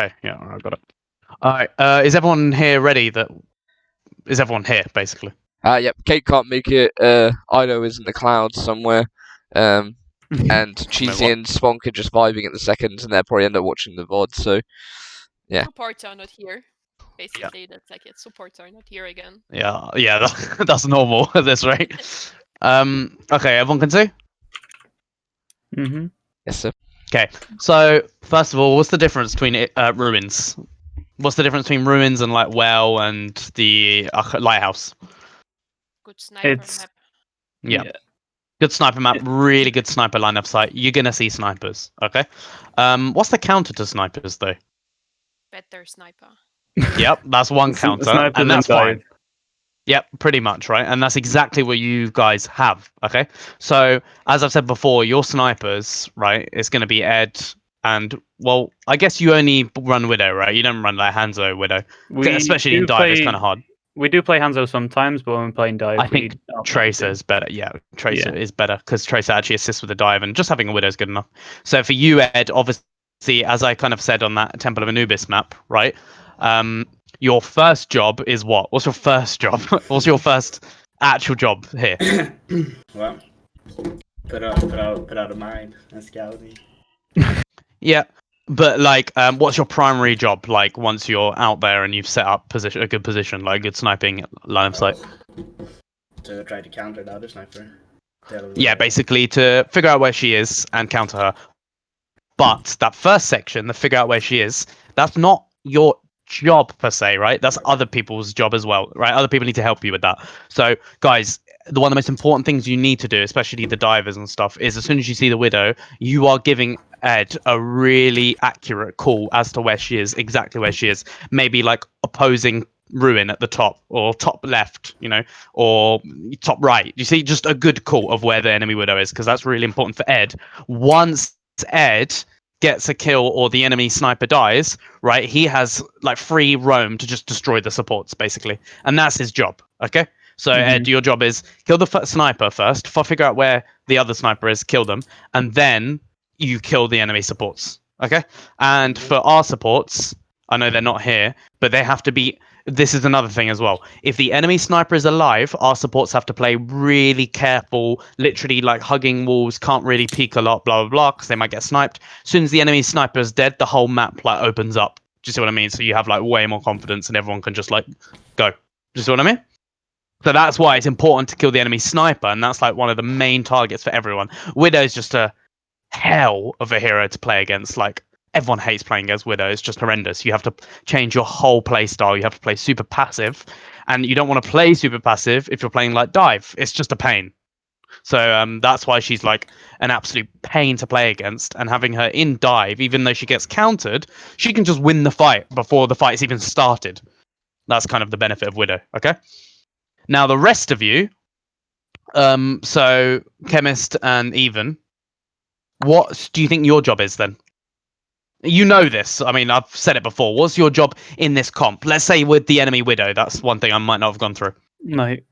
Okay, yeah, I got it. All right, is everyone here ready? Is everyone here, basically? Yep, Kate can't make it. Ido is in the clouds somewhere. And Cheesy and Sponk are just vibing at the seconds, and they'll probably end up watching the VOD. So, yeah. Supports are not here. Basically, that's like it. Supports are not here again. Yeah, that's normal at this rate. Okay, everyone can see? Mm-hmm. Yes, sir. Okay, so first of all, what's the difference between ruins? What's the difference between ruins and like well and the lighthouse? Good sniper map. Yeah. Good sniper map, really good sniper line of sight. You're gonna see snipers, okay? What's the counter to snipers though? Better sniper. Yep, that's one counter, and that's fine. Yep, pretty much, right? And that's exactly what you guys have, okay? So, as I've said before, your snipers, right, it's going to be Ed and, well, I guess you only run Widow, right? You don't run like Hanzo Widow. Especially in dive, it's kind of hard. We do play Hanzo sometimes, but when we're playing dive, I think Tracer is better. Yeah, Tracer is better because Tracer actually assists with the dive, and just having a Widow is good enough. So for you, Ed, obviously, as I kind of said on that Temple of Anubis map, right? Your first job is what? What's your first job? What's your first actual job here? Well, put out a mine and scouting. Yeah, but like, what's your primary job like once you're out there and you've set up a good position, like good sniping line of sight? To try to counter the other sniper. Yeah, basically to figure out where she is and counter her. But that first section, the figure out where she is, that's not your job per se, right? That's other people's job as well, right? Other people need to help you with that. So, guys, one of the most important things you need to do, especially the divers and stuff, is as soon as you see the Widow, you are giving Ed a really accurate call as to where she is, exactly where she is. Maybe like opposing ruin at the top or top left, you know, or top right. You see, just a good call of where the enemy Widow is, because that's really important for Ed. Once Ed gets a kill or the enemy sniper dies, right, he has like free roam to just destroy the supports basically, and that's his job. Okay, so Ed, your job is kill the sniper first, figure out where the other sniper is, kill them, and then you kill the enemy supports. Okay, and for our supports, I know they're not here, but they have to be. This is another thing as well. If the enemy sniper is alive, our supports have to play really careful, literally like hugging walls, can't really peek a lot, blah, blah, blah, because they might get sniped. As soon as the enemy sniper is dead, the whole map like opens up. Do you see what I mean? So you have like way more confidence and everyone can just like go. Do you see what I mean? So that's why it's important to kill the enemy sniper, and that's like one of the main targets for everyone. Widow's just a hell of a hero to play against. Like, everyone hates playing against Widow. It's just horrendous. You have to change your whole play style. You have to play super passive, and you don't want to play super passive if you're playing like dive. It's just a pain. So that's why she's like an absolute pain to play against. And having her in dive, even though she gets countered, she can just win the fight before the fight's even started. That's kind of the benefit of Widow. Okay. Now the rest of you, so Chemist and Even, what do you think your job is then? You know this. I mean, I've said it before. What's your job in this comp? Let's say with the enemy Widow. That's one thing I might not have gone through. Like,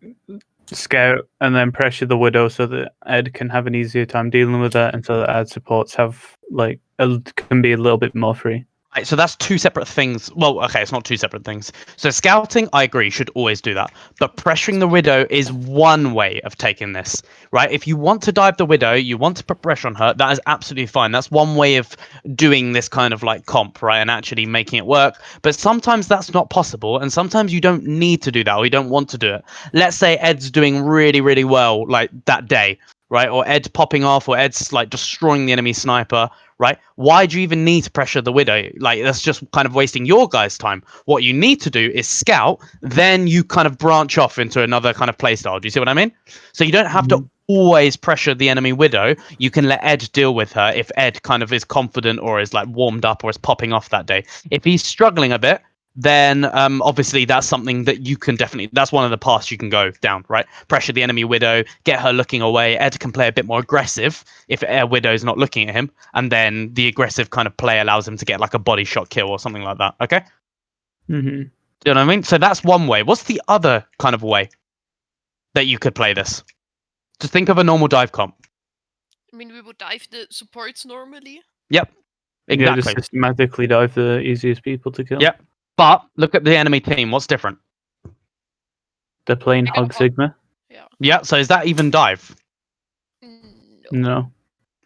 scout and then pressure the Widow so that Ed can have an easier time dealing with that, and so that Ed supports have like can be a little bit more free. Right, so that's two separate things. Well, okay, it's not two separate things. So scouting, I agree, should always do that. But pressuring the Widow is one way of taking this, right? If you want to dive the Widow, you want to put pressure on her, that is absolutely fine. That's one way of doing this kind of like comp, right? And actually making it work. But sometimes that's not possible. And sometimes you don't need to do that, or you don't want to do it. Let's say Ed's doing really, really well, like that day, right? Or Ed's popping off, or Ed's like destroying the enemy sniper, right? Why do you even need to pressure the Widow? Like, that's just kind of wasting your guys' time. What you need to do is scout, then you kind of branch off into another kind of playstyle. Do you see what I mean? So you don't have to always pressure the enemy Widow. You can let Ed deal with her if Ed kind of is confident or is like warmed up or is popping off that day. If he's struggling a bit, then obviously that's something that you can definitely, that's one of the paths you can go down, right? Pressure the enemy Widow, get her looking away. Ed can play a bit more aggressive if Widow's not looking at him, and then the aggressive kind of play allows him to get like a body shot kill or something like that. Okay. Do you know what I mean? So that's one way. What's the other kind of way that you could play this? Just think of a normal dive comp. I mean, we would dive the supports normally. Yep. Yeah, just Exactly. systematically dive the easiest people to kill. Yep. But look at the enemy team. What's different? They're playing They got Hog Hog. Sigma. Yeah. Yeah. So is that even dive? No. No.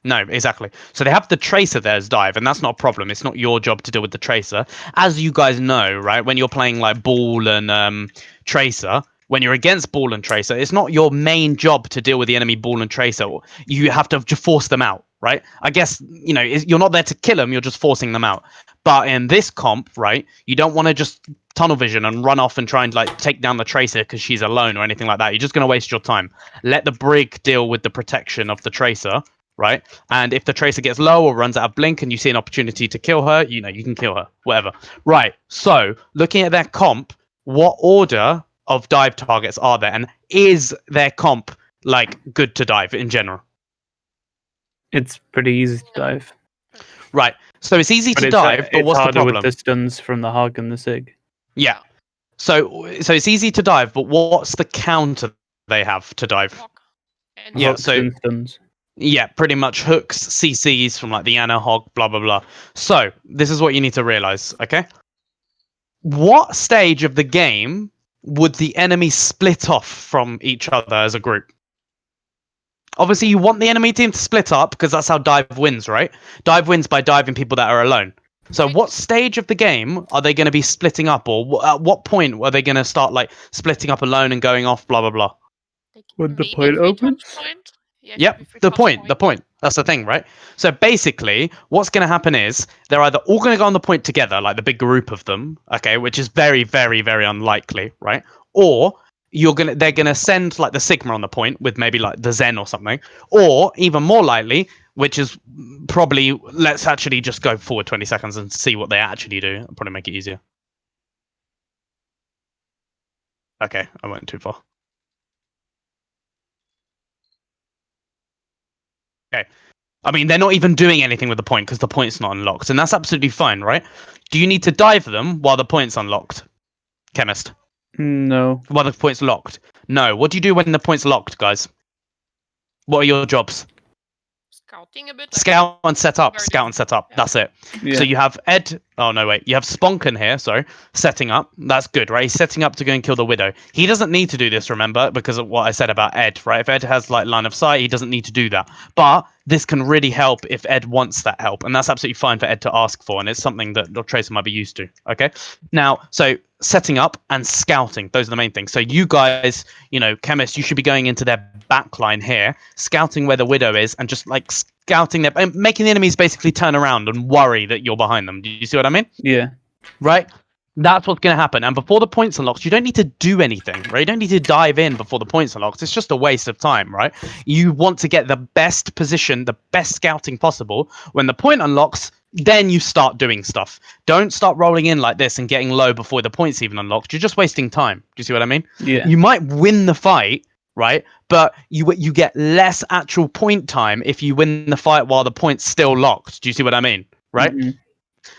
No, exactly. So they have the tracer there as dive, and that's not a problem. It's not your job to deal with the tracer. As you guys know, right, when you're playing like ball and tracer, when you're against ball and tracer, it's not your main job to deal with the enemy ball and tracer. You have to just force them out, right? I guess, you know, you're not there to kill them, you're just forcing them out. But in this comp, right, you don't want to just tunnel vision and run off and try and like take down the tracer because she's alone or anything like that. You're just going to waste your time. Let the brig deal with the protection of the tracer, right? And if the tracer gets low or runs out of blink and you see an opportunity to kill her, you know, you can kill her, whatever. Right. So looking at their comp, what order of dive targets are there? And is their comp like good to dive in general? It's pretty easy to dive. Right. So it's easy But to dive, but it's what's the harder problem? with the stuns from the Hog and the Sig. Yeah. So it's easy to dive, but what's the counter they have to dive? Hog. And Yeah, Hooks so and stuns. yeah, pretty much hooks, CCs from like the Anna Hog, blah blah blah. So this is what you need to realize, okay? What stage of the game would the enemy split off from each other as a group? Obviously, you want the enemy team to split up because that's how dive wins, right? Dive wins by diving people that are alone. So, Right. what stage of the game are they going to be splitting up, or at what point are they going to start like splitting up alone and going off, blah blah blah? like, When the maybe point 3 opens? touch point? Yeah, Yep, maybe 3 the touch point, the point. That's the thing, right? So basically, what's going to happen is they're either all going to go on the point together, like the big group of them, okay, which is very, very, very unlikely, right? Or they're gonna send like the Sigma on the point with maybe like the Zen or something, or even more likely, which is probably let's actually just go forward 20 seconds and see what they actually do. It'll probably make it easier. Okay, I went too far. Okay. I mean, they're not even doing anything with the point because the point's not unlocked, and that's absolutely fine, right? Do you need to dive them while the point's unlocked, Chemist? No. While the point's locked? No. What do you do when the point's locked, guys? What are your jobs? Scouting a bit. Like, Scout and set up. where they- Scout and set up. yeah. That's it. Yeah. So you have Ed. Oh no, wait. You have Sponkin here. Sorry, setting up. That's good, right? He's setting up to go and kill the widow. He doesn't need to do this, remember, because of what I said about Ed, right? If Ed has like line of sight, he doesn't need to do that. But this can really help if Ed wants that help, and that's absolutely fine for Ed to ask for, and it's something that your tracer might be used to. Okay. Now, so setting up and scouting, those are the main things. So you guys, you know, chemists, you should be going into their backline here, scouting where the widow is, and just like scouting them and making the enemies basically turn around and worry that you're behind them. Do you see what I mean? Yeah. Right? That's what's going to happen. And before the points unlocks, you don't need to do anything, right? You don't need to dive in before the points unlocks. It's just a waste of time, right? You want to get the best position, the best scouting possible. When the point unlocks, then you start doing stuff. Don't start rolling in like this and getting low before the points even unlocked. You're just wasting time. Do you see what I mean? Yeah. You might win the fight, right? But you get less actual point time if you win the fight while the point's still locked. Do you see what I mean? Right? Mhm.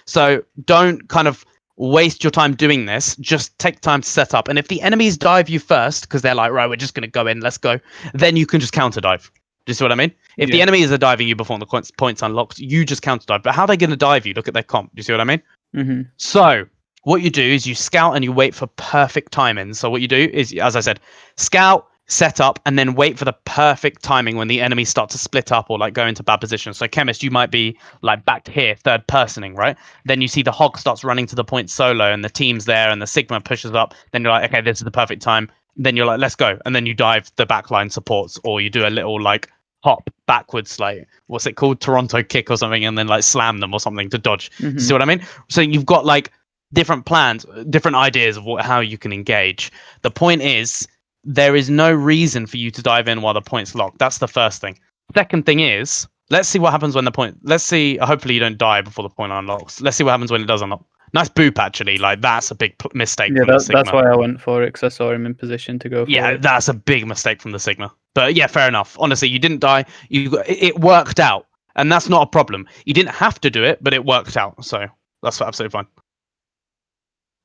So don't kind of waste your time doing this. Just take time to set up. And if the enemies dive you first, because they're like, right, we're just going to go in, let's go, then you can just counter dive. Do you see what I mean? If the Yeah. enemies are diving you before the points unlocked, you just counter dive. But how are they going to dive you? Look at their comp. Do you see what I mean? Mhm. So what you do is you scout and you wait for perfect timing. So what you do is, as I said, scout, set up, and then wait for the perfect timing when the enemies start to split up or like go into bad positions. So chemist, you might be like back here, third personing, right? Then you see the hog starts running to the point solo and the team's there and the Sigma pushes up. Then you're like, okay, this is the perfect time. Then you're like, let's go. And then you dive the backline supports, or you do a little like hop backwards, like what's it called? Toronto kick or something, and then like slam them or something to dodge. Mhm. See what I mean? So you've got like different plans, different ideas of how you can engage. The point is, there is no reason for you to dive in while the point's locked. That's the first thing. Second thing is, let's see what happens when the point. Let's see. Hopefully, you don't die before the point unlocks. Let's see what happens when it does unlock. Nice boop, actually. Like that's a big mistake Yeah, from the that's Sigma. why I went for it, because I saw him in position to go for Yeah, it. that's a big mistake from the Sigma. But yeah, fair enough. Honestly, you didn't die. It worked out, and that's not a problem. You didn't have to do it, but it worked out. So that's absolutely fine.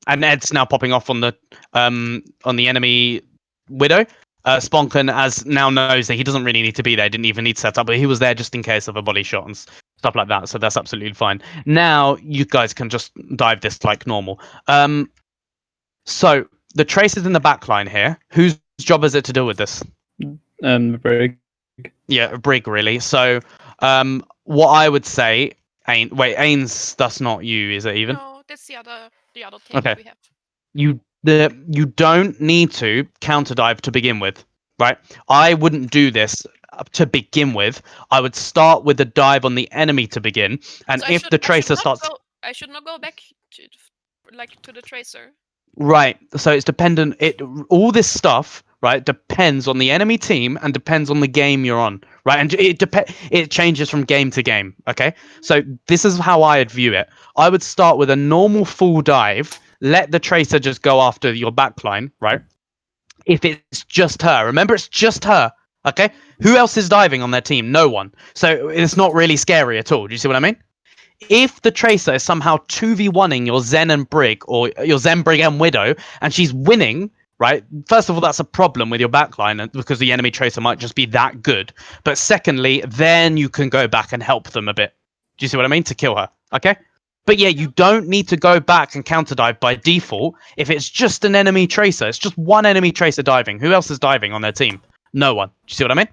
And Ed's now popping off on the enemy widow. Sponkin as now knows that he doesn't really need to be there. Didn't even need to set up, but he was there just in case of a body shot. And stuff like that. So that's absolutely fine. Now you guys can just dive this like normal. So the tracer's in the back line here. Whose job is it to deal with this? Brig. Yeah, Brig really. So what I would say, Ains, that's not you, is it even? No, that's the other tank Okay. we have. You don't need to counter dive to begin with, right? I wouldn't do this to begin with. I would start with a dive on the enemy to begin, and So if the tracer starts, I should not go back to the tracer. right? So it's dependent. All this stuff, right, depends on the enemy team and depends on the game you're on, right? And it changes from game to game. Okay, so this is how I'd view it. I would start with a normal full dive. Let the tracer just go after your backline, right? If it's just her, remember it's just her. Okay, who else is diving on their team? No one. So it's not really scary at all. Do you see what I mean? If the tracer is somehow 2v1ing your Zen and Brig, or your Zen, Brig, and Widow, and she's winning, right? First of all, that's a problem with your backline because the enemy tracer might just be that good. But secondly, then you can go back and help them a bit. Do you see what I mean? To kill her. Okay? But yeah, you don't need to go back and counter dive by default if it's just an enemy tracer. It's just one enemy tracer diving. Who else is diving on their team? No one. Do you see what I mean?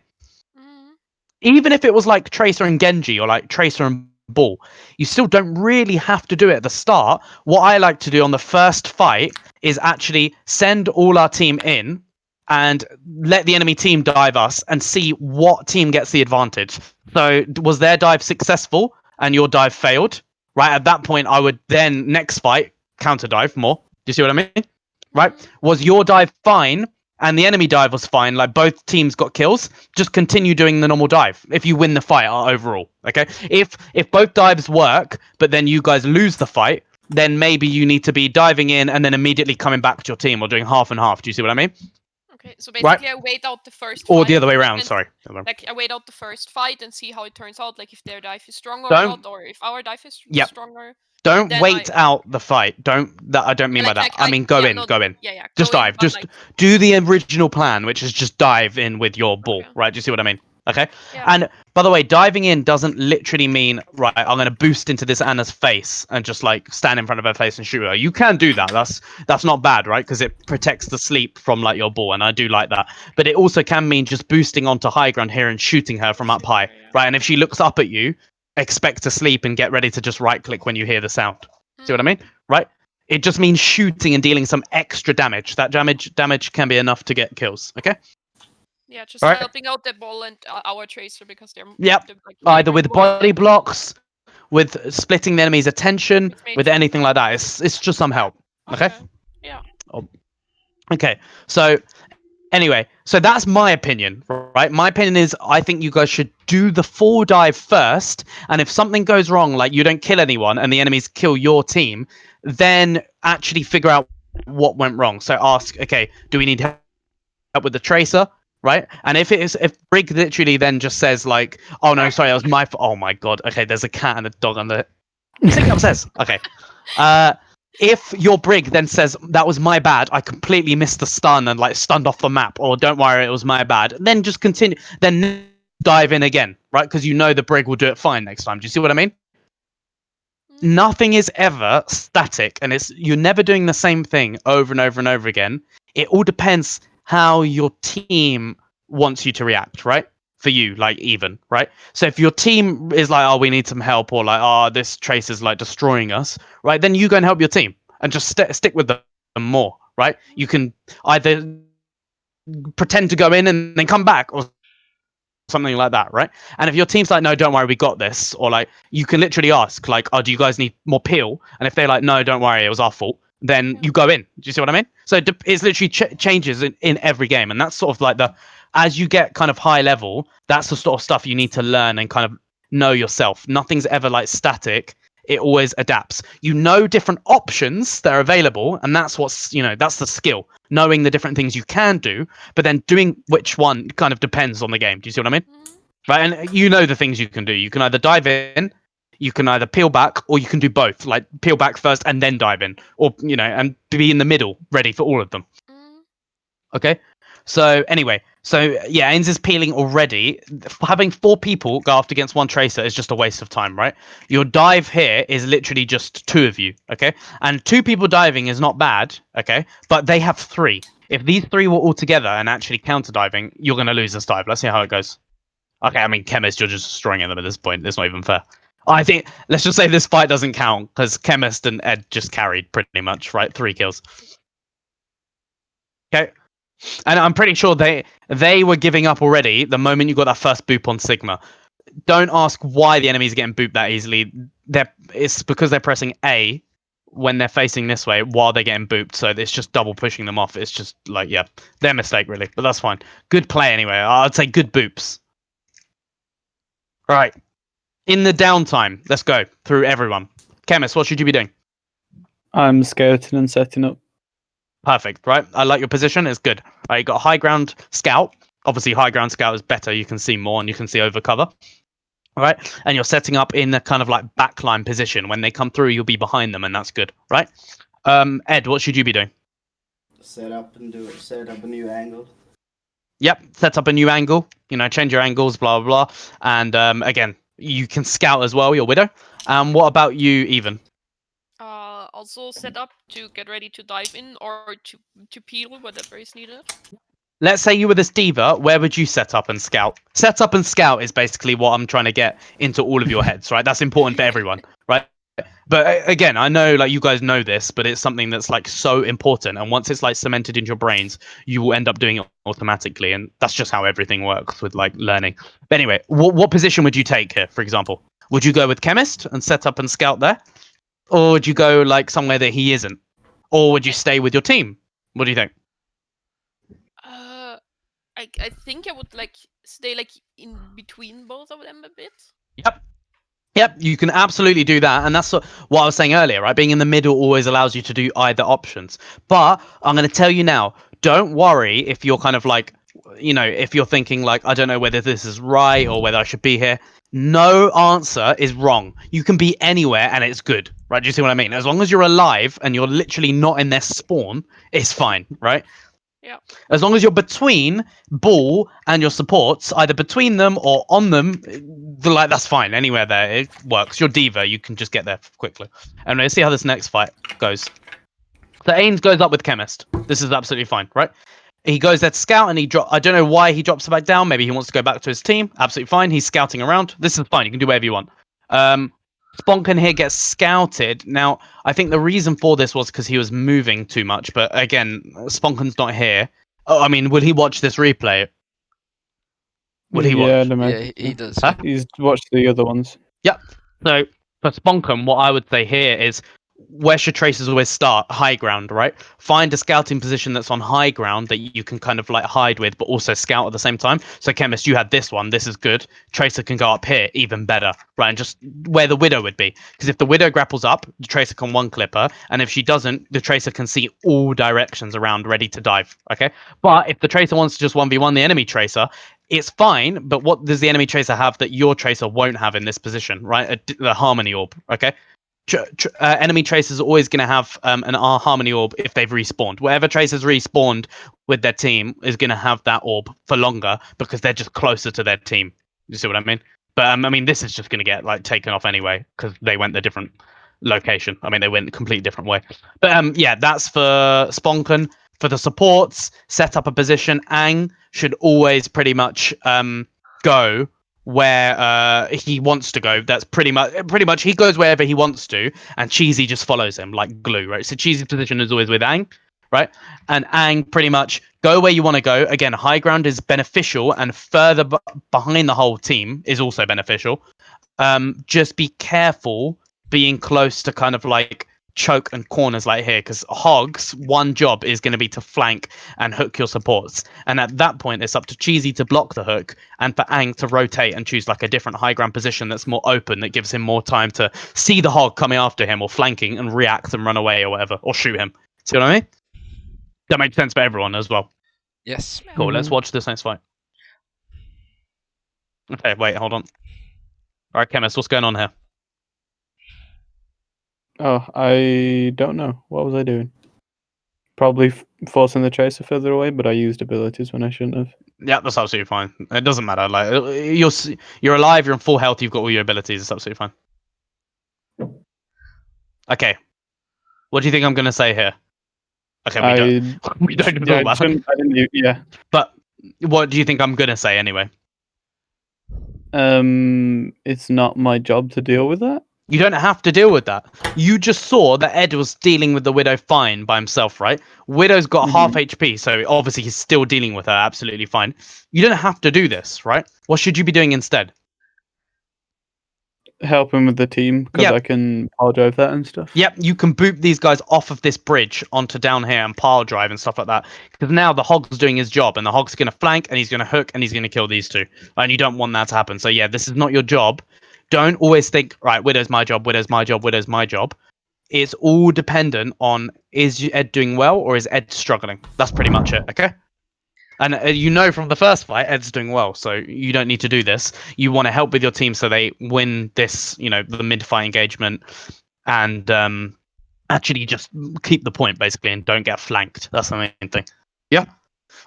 Even if it was like Tracer and Genji or like Tracer and Bull, you still don't really have to do it at the start. What I like to do on the first fight is actually send all our team in and let the enemy team dive us and see what team gets the advantage. So was their dive successful and your dive failed? Right, at that point, I would then next fight counter dive more. Do you see what I mean? Right? Was your dive fine and the enemy dive was fine, like both teams got kills? Just continue doing the normal dive if you win the fight overall. Okay. If both dives work, but then you guys lose the fight, then maybe you need to be diving in and then immediately coming back to your team or doing half and half. Do you see what I mean? Okay, so basically I wait out the first Or fight. the other way around. and, Sorry. Like I wait out the first fight and see how it turns out, like if their dive is stronger or Don't- not, or if our dive is Yep. stronger. Don't Then wait out the fight. I don't mean by that. I mean go in. Yeah, yeah. Just go in, dive. but, Just like, do the original plan, which is just dive in with your ball. Okay. Right? Do you see what I mean? Okay. Yeah. And by the way, diving in doesn't literally mean right. I'm going to boost into this Anna's face and just like stand in front of her face and shoot her. You can do that. That's not bad, right? Because it protects the sleep from like your ball, and I do like that. But it also can mean just boosting onto high ground here and shooting her from up high, Yeah. right? And if she looks up at you, expect to sleep and get ready to just right click when you hear the sound. See what I mean? Right? It just means shooting and dealing some extra damage. That damage can be enough to get kills. Okay? Yeah, just Alright. helping out the ball and our tracer because they're Yep. like, Either with more- body blocks, with splitting the enemy's attention, It's made with for- anything like that. It's just some help. Okay? Yeah. Okay. So anyway, so that's my opinion, right? My opinion is I think you guys should do the full dive first, and if something goes wrong, like you don't kill anyone and the enemies kill your team, then actually figure out what went wrong. So ask, okay, do we need help with the tracer? Right? And if Brig literally then just says like, oh no, sorry, that was my fault. Oh my god, okay, there's a cat and a dog on the take it upstairs. Okay. If your Brig then says that was my bad, I completely missed the stun and like stunned off the map, or don't worry, it was my bad, then just continue, then dive in again, right? Because you know the Brig will do it fine next time. Do you see what I mean? Nothing is ever static, and you're never doing the same thing over and over and over again. It all depends how your team wants you to react, right? For you, like even, right? So if your team is like, oh, we need some help, or like, oh, this trace is like destroying us, right? Then you go and help your team and just stick with them more, right? You can either pretend to go in and then come back, or something like that, right? And if your team's like, no, don't worry, we got this, or like, you can literally ask, like, oh, do you guys need more peel? And if they're like, no, don't worry, it was our fault, then you go in. Do you see what I mean? So it's literally changes in every game, and that's sort of like as you get kind of high level, that's the sort of stuff you need to learn and kind of know yourself. Nothing's ever like static. It always adapts. You know different options that are available, and that's that's the skill. Knowing the different things you can do, but then doing which one kind of depends on the game. Do you see what I mean? Right, and you know the things you can do. You can either dive in, you can either peel back, or you can do both. Like peel back first and then dive in, or and be in the middle, ready for all of them. Okay, So anyway, yeah, Ains is peeling already. Having 4 people go after against 1 tracer is just a waste of time, right? Your dive here is literally just 2 of you, okay? And 2 people diving is not bad, okay? But they have 3. If these 3 were all together and actually counter diving, you're going to lose this dive. Let's see how it goes. Okay, I mean, Chemist, you're just destroying them at this point. It's not even fair. I think, let's just say this fight doesn't count, because Chemist and Ed just carried pretty much, right? 3 kills. Okay. And I'm pretty sure they were giving up already the moment you got that first boop on Sigma. Don't ask why the enemies are getting booped that easily. It's because they're pressing A when they're facing this way while they're getting booped. So it's just double pushing them off. It's just like, yeah, their mistake really. But that's fine. Good play anyway. I'd say good boops. Right. In the downtime, let's go through everyone. Chemist, what should you be doing? I'm scouting and setting up. Perfect, right? I like your position. It's good. You got high ground scout. Obviously, high ground scout is better. You can see more and you can see over cover. All right, and you're setting up in the kind of like backline position. When they come through, you'll be behind them, and that's good, right? Ed, what should you be doing? Set up a new angle. Yep, set up a new angle. You know, change your angles, blah blah blah. And again, you can scout as well. Your widow. What about you, Even? Also set up to get ready to dive in or to peel whatever is needed. Let's say you were this diva, where would you set up and scout? Set up and scout is basically what I'm trying to get into all of your heads, right? That's important for everyone, right? But again, I know like you guys know this, but it's something that's like so important. And once it's like cemented into your brains, you will end up doing it automatically. And that's just how everything works with like learning. But anyway, what position would you take here, for example? Would you go with chemist and set up and scout there? Or would you go like somewhere that he isn't? Or would you stay with your team? What do you think? I think I would like stay like in between both of them a bit. Yep. Yep, you can absolutely do that. And that's what I was saying earlier, right? Being in the middle always allows you to do either options. But I'm going to tell you now, don't worry if you're kind of like, you know, if you're thinking like, I don't know whether this is right or whether I should be here. No answer is wrong. You can be anywhere and it's good, right? Do you see what I mean? As long as you're alive and you're literally not in their spawn, it's fine, right? Yeah. As long as you're between ball and your supports, either between them or on them, like that's fine. Anywhere there, it works. You're diva, you can just get there quickly. And let's see how this next fight goes. So Ains goes up with chemist. This is absolutely fine, right? He goes there to scout and I don't know why he drops back down. Maybe he wants to go back to his team. Absolutely fine. He's scouting around. This is fine. You can do whatever you want. Sponkin here gets scouted. Now, I think the reason for this was because he was moving too much. But again, Sponkin's not here. Oh, I mean, will he watch this replay? Will he Yeah, watch? I'd Yeah, imagine he so. does. Huh? He's watched the other ones. Yep. So for Sponkum, what I would say here is where should tracers always start? High ground, right? Find a scouting position that's on high ground that you can kind of like hide with, but also scout at the same time. So chemist, you had this one. This is good. Tracer can go up here, even better, right? And just where the widow would be, because if the widow grapples up, the tracer can one clip her, and if she doesn't, the tracer can see all directions around, ready to dive. Okay. But if the tracer wants to just 1v1 the enemy tracer, it's fine, but what does the enemy tracer have that your tracer won't have in this position, right? The harmony orb, okay? Enemy tracers are always going to have an harmony orb if they've respawned. Whatever tracers respawned with their team is going to have that orb for longer because they're just closer to their team. You see what I mean? But I mean, this is just going to get like taken off anyway because they went the different location. I mean, they went a completely different way. But yeah, that's for Sponken. For the supports, set up a position. Ang should always pretty much go where he wants to go. That's pretty much he goes wherever he wants to, and Cheesy just follows him like glue, right? So Cheesy's position is always with Ang, right? And Ang pretty much go where you want to go. Again, high ground is beneficial, and further behind the whole team is also beneficial. Just be careful being close to kind of like choke and corners like here, because Hog's one job is going to be to flank and hook your supports, and at that point it's up to Cheesy to block the hook and for Ang to rotate and choose like a different high ground position that's more open, that gives him more time to see the Hog coming after him or flanking and react and run away or whatever, or shoot him. See what I mean? That makes sense for everyone as well. Yes. Cool. Let's watch this next fight. Okay, wait, hold on. All right, Chemist, what's going on here? Oh, I don't know. What was I doing? Probably forcing the tracer further away, but I used abilities when I shouldn't have. Yeah, that's absolutely fine. It doesn't matter. Like you're alive, you're in full health, you've got all your abilities. It's absolutely fine. Okay, what do you think I'm gonna say here? Okay, we don't. We don't know that. I didn't. Yeah. But what do you think I'm gonna say anyway? It's not my job to deal with that. You don't have to deal with that. You just saw that Ed was dealing with the Widow fine by himself, right? Widow's got half HP, so obviously he's still dealing with her absolutely fine. You don't have to do this, right? What should you be doing instead? Helping with the team because Yep. I can power drive that and stuff. Yep, you can boot these guys off of this bridge onto down here and pile drive and stuff like that. Because now the Hog's doing his job, and the Hog's going to flank, and he's going to hook, and he's going to kill these two. And you don't want that to happen. So yeah, this is not your job. Don't always think, right, Widow's my job, Widow's my job, Widow's my job. It's all dependent on, is Ed doing well or is Ed struggling? That's pretty much it, okay? And you know from the first fight, Ed's doing well, so you don't need to do this. You want to help with your team so they win this, the mid-fight engagement, and actually just keep the point, basically, and don't get flanked. That's the main thing. Yeah?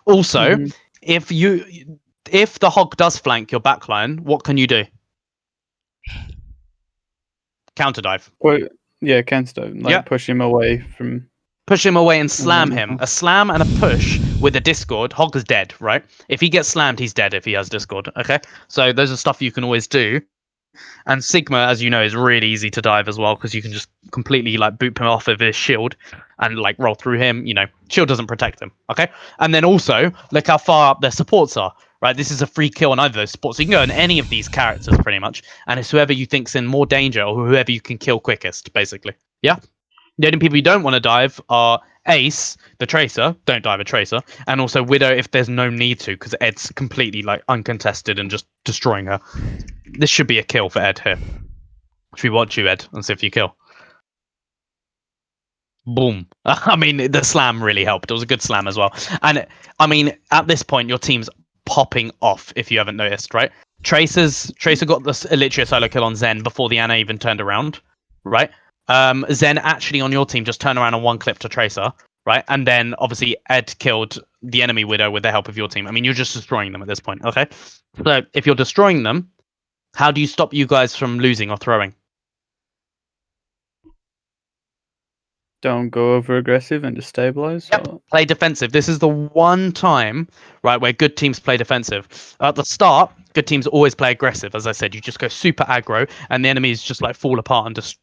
Also, if the Hog does flank your backline, what can you do? Counter dive. Well, yeah, counter dive. Push him away from. Push him away and slam him. A slam and a push with a Discord. Hog is dead, right? If he gets slammed, he's dead if he has Discord. Okay? So those are stuff you can always do. And Sigma, as you know, is really easy to dive as well because you can just completely boot him off of his shield and roll through him. Shield doesn't protect him. Okay? And then also, look how far up their supports are. Right, this is a free kill on either of those supports. So you can go on any of these characters pretty much, and it's whoever you think's in more danger or whoever you can kill quickest, basically. Yeah. The only people you don't want to dive are Ace, the Tracer. Don't dive a Tracer, and also Widow if there's no need to, because Ed's completely uncontested and just destroying her. This should be a kill for Ed here. Should we watch you, Ed, and see if you kill? Boom. I mean, the slam really helped. It was a good slam as well. And I mean, at this point, your team's popping off if you haven't noticed, right? Tracer got the literally a solo kill on Zen before the Ana even turned around, right? Zen actually on your team just turned around and one clip to Tracer, right? And then obviously Ed killed the enemy Widow with the help of your team. I mean, you're just destroying them at this point, okay? So if you're destroying them, how do you stop you guys from losing or throwing? Don't go over aggressive and just stabilize. Yep. Play defensive. This is the one time, right, where good teams play defensive. At the start, good teams always play aggressive. As I said, you just go super aggro, and the enemies just fall apart and just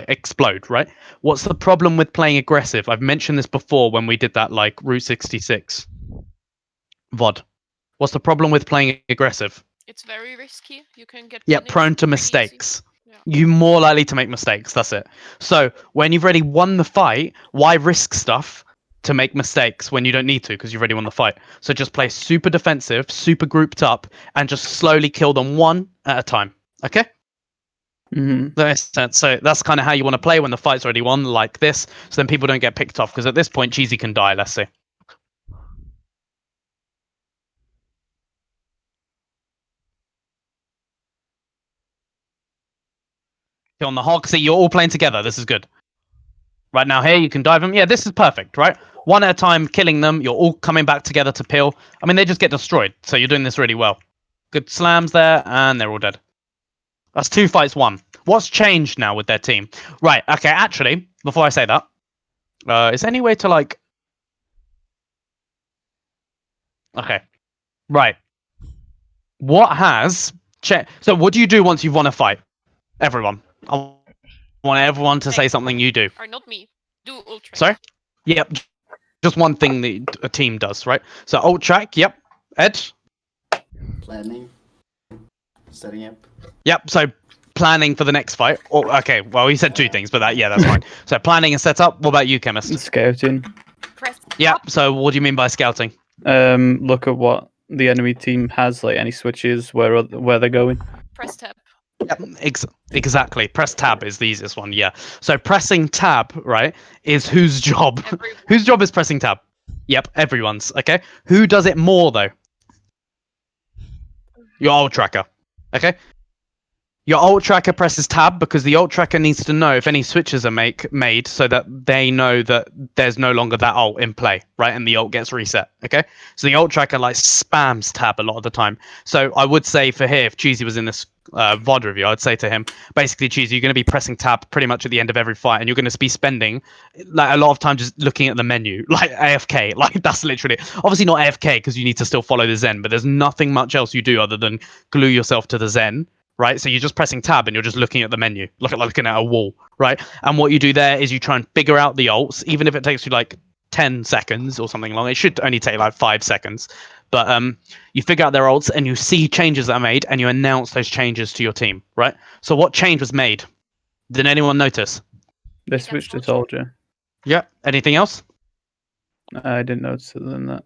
explode. Right? What's the problem with playing aggressive? I've mentioned this before when we did that Route 66 VOD. What's the problem with playing aggressive? It's very risky. You can get prone to mistakes. You're more likely to make mistakes. That's it. So when you've already won the fight, why risk stuff to make mistakes when you don't need to because you've already won the fight? So just play super defensive, super grouped up, and just slowly kill them one at a time. Okay? That makes sense. So that's kind of how you want to play when the fight's already won, like this. So then people don't get picked off because at this point, Cheesy can die. Let's see. On the Hog. See, you're all playing together. This is good. Right now here, you can dive them. Yeah, this is perfect, right? One at a time, killing them. You're all coming back together to peel. I mean, they just get destroyed. So you're doing this really well. Good slams there, and they're all dead. That's 2 fights, 1. What's changed now with their team? Right, okay, actually, before I say that, is there any way to, Okay. Right. What has... So what do you do once you've won a fight? Everyone. I want everyone to say something you do. Or not me. Do ult track. Sorry? Yep. Just one thing that a team does, right? So ult track, yep. Ed? Planning. Setting up. Yep, so planning for the next fight. Okay, well, he said 2 things, but that's fine. So planning and setup. What about you, Chemist? Scouting. Press Yep, so what do you mean by scouting? Look at what the enemy team has, any switches, where they're going. Press tab. Yep, exactly. Press tab is the easiest one, yeah. So pressing tab, right, is whose job? Everyone. Whose job is pressing tab? Yep, everyone's, okay? Who does it more, though? Your ult tracker, okay? Your ult tracker presses tab because the ult tracker needs to know if any switches are made so that they know that there's no longer that ult in play, right? And the ult gets reset. Okay, so the ult tracker like spams tab a lot of the time. So I would say for here, if Cheesy was in this VOD review, I'd say to him, basically, Cheesy, you're going to be pressing tab pretty much at the end of every fight, and you're going to be spending like a lot of time just looking at the menu, like AFK. Like that's literally obviously not AFK because you need to still follow the Zen, but there's nothing much else you do other than glue yourself to the Zen. Right, so you're just pressing tab and you're just looking at the menu, looking at a wall, right? And what you do there is you try and figure out the ults, even if it takes you like 10 seconds or something long. It should only take like 5 seconds, but you figure out their ults and you see changes that are made and you announce those changes to your team, right? So what change was made? Did anyone notice? They got switched to Soldier. soldier. Yeah. Anything else? I didn't notice other than that.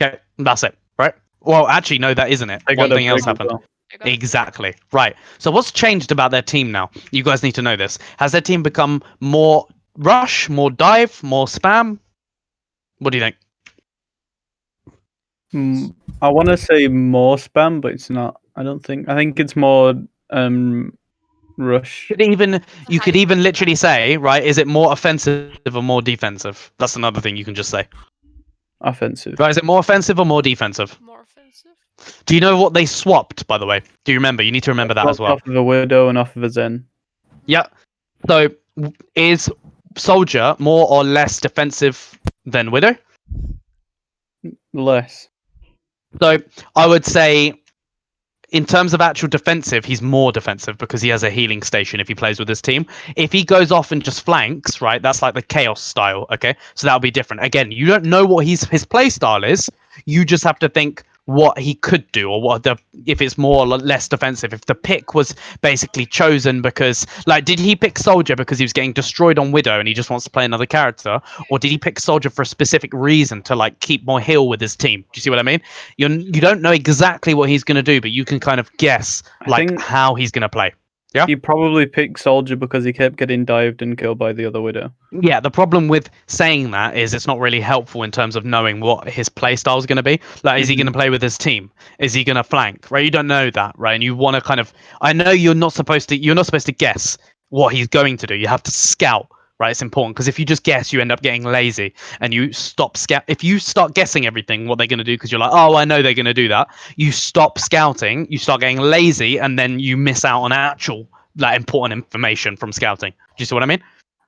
Okay, that's it, right? Well, actually, no, that isn't it. They One got a thing else brig as happened. well. I got it. Exactly. Right. So what's changed about their team now? You guys need to know this. Has their team become more rush, more dive, more spam? What do you think? I want to say more spam, but it's not. I don't think. I think it's more rush. You could high even rate. literally say, right, is it more offensive or more defensive? That's another thing you can just say. Offensive. Right, is it more offensive or more defensive? More offensive. Do you know what they swapped, by the way? Do you remember? You need to remember that as well. Off of a widow and off of a Zen. Yeah. So is Soldier more or less defensive than Widow? Less. So I would say, in terms of actual defensive, he's more defensive because he has a healing station if he plays with his team. If he goes off and just flanks, right, that's like the chaos style, okay? So that'll be different. Again, you don't know what his play style is. You just have to think what he could do or if it's more or less defensive. If the pick was basically chosen because, like, did he pick Soldier because he was getting destroyed on Widow and he just wants to play another character, or did he pick Soldier for a specific reason to like keep more heal with his team? Do you see what I mean? You don't know exactly what he's going to do, but you can kind of guess like think- how he's going to play. He probably picked soldier because he kept getting dived and killed by the other widow. Yeah, the problem with saying that is it's not really helpful in terms of knowing what his play style is going to be. Like, is he going to play with his team? Is he going to flank? Right, you don't know that, right? And you want to kind of. I know you're not supposed to guess what he's going to do. You have to scout, right? It's important because if you just guess, you end up getting lazy and you stop scout. If you start guessing everything what they're going to do because you're like, oh, I know they're going to do that, you stop scouting, you start getting lazy, and then you miss out on actual like important information from scouting. Do you see what I mean?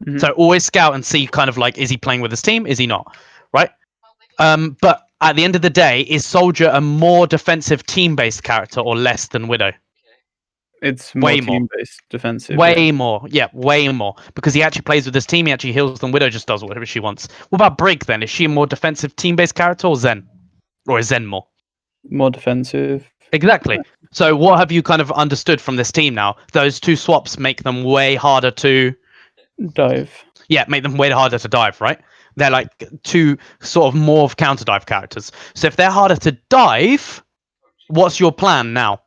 Mhm. So always scout and see kind of like, is he playing with his team? Is he not? Right? But at the end of the day, is Soldier a more defensive team-based character or less than Widow? It's more Way more. team-based defensive. Way yeah. more. Yeah, way more. Because he actually plays with his team, he actually heals them. Widow just does whatever she wants. What about Brig then? Is she a more defensive team-based character or Zen? Or is Zen more? More defensive. Exactly. So what have you kind of understood from this team now? Those two swaps make them way harder to... Dive. Yeah, make them way harder to dive, right? They're like two sort of more of counter dive characters. So if they're harder to dive, what's your plan now?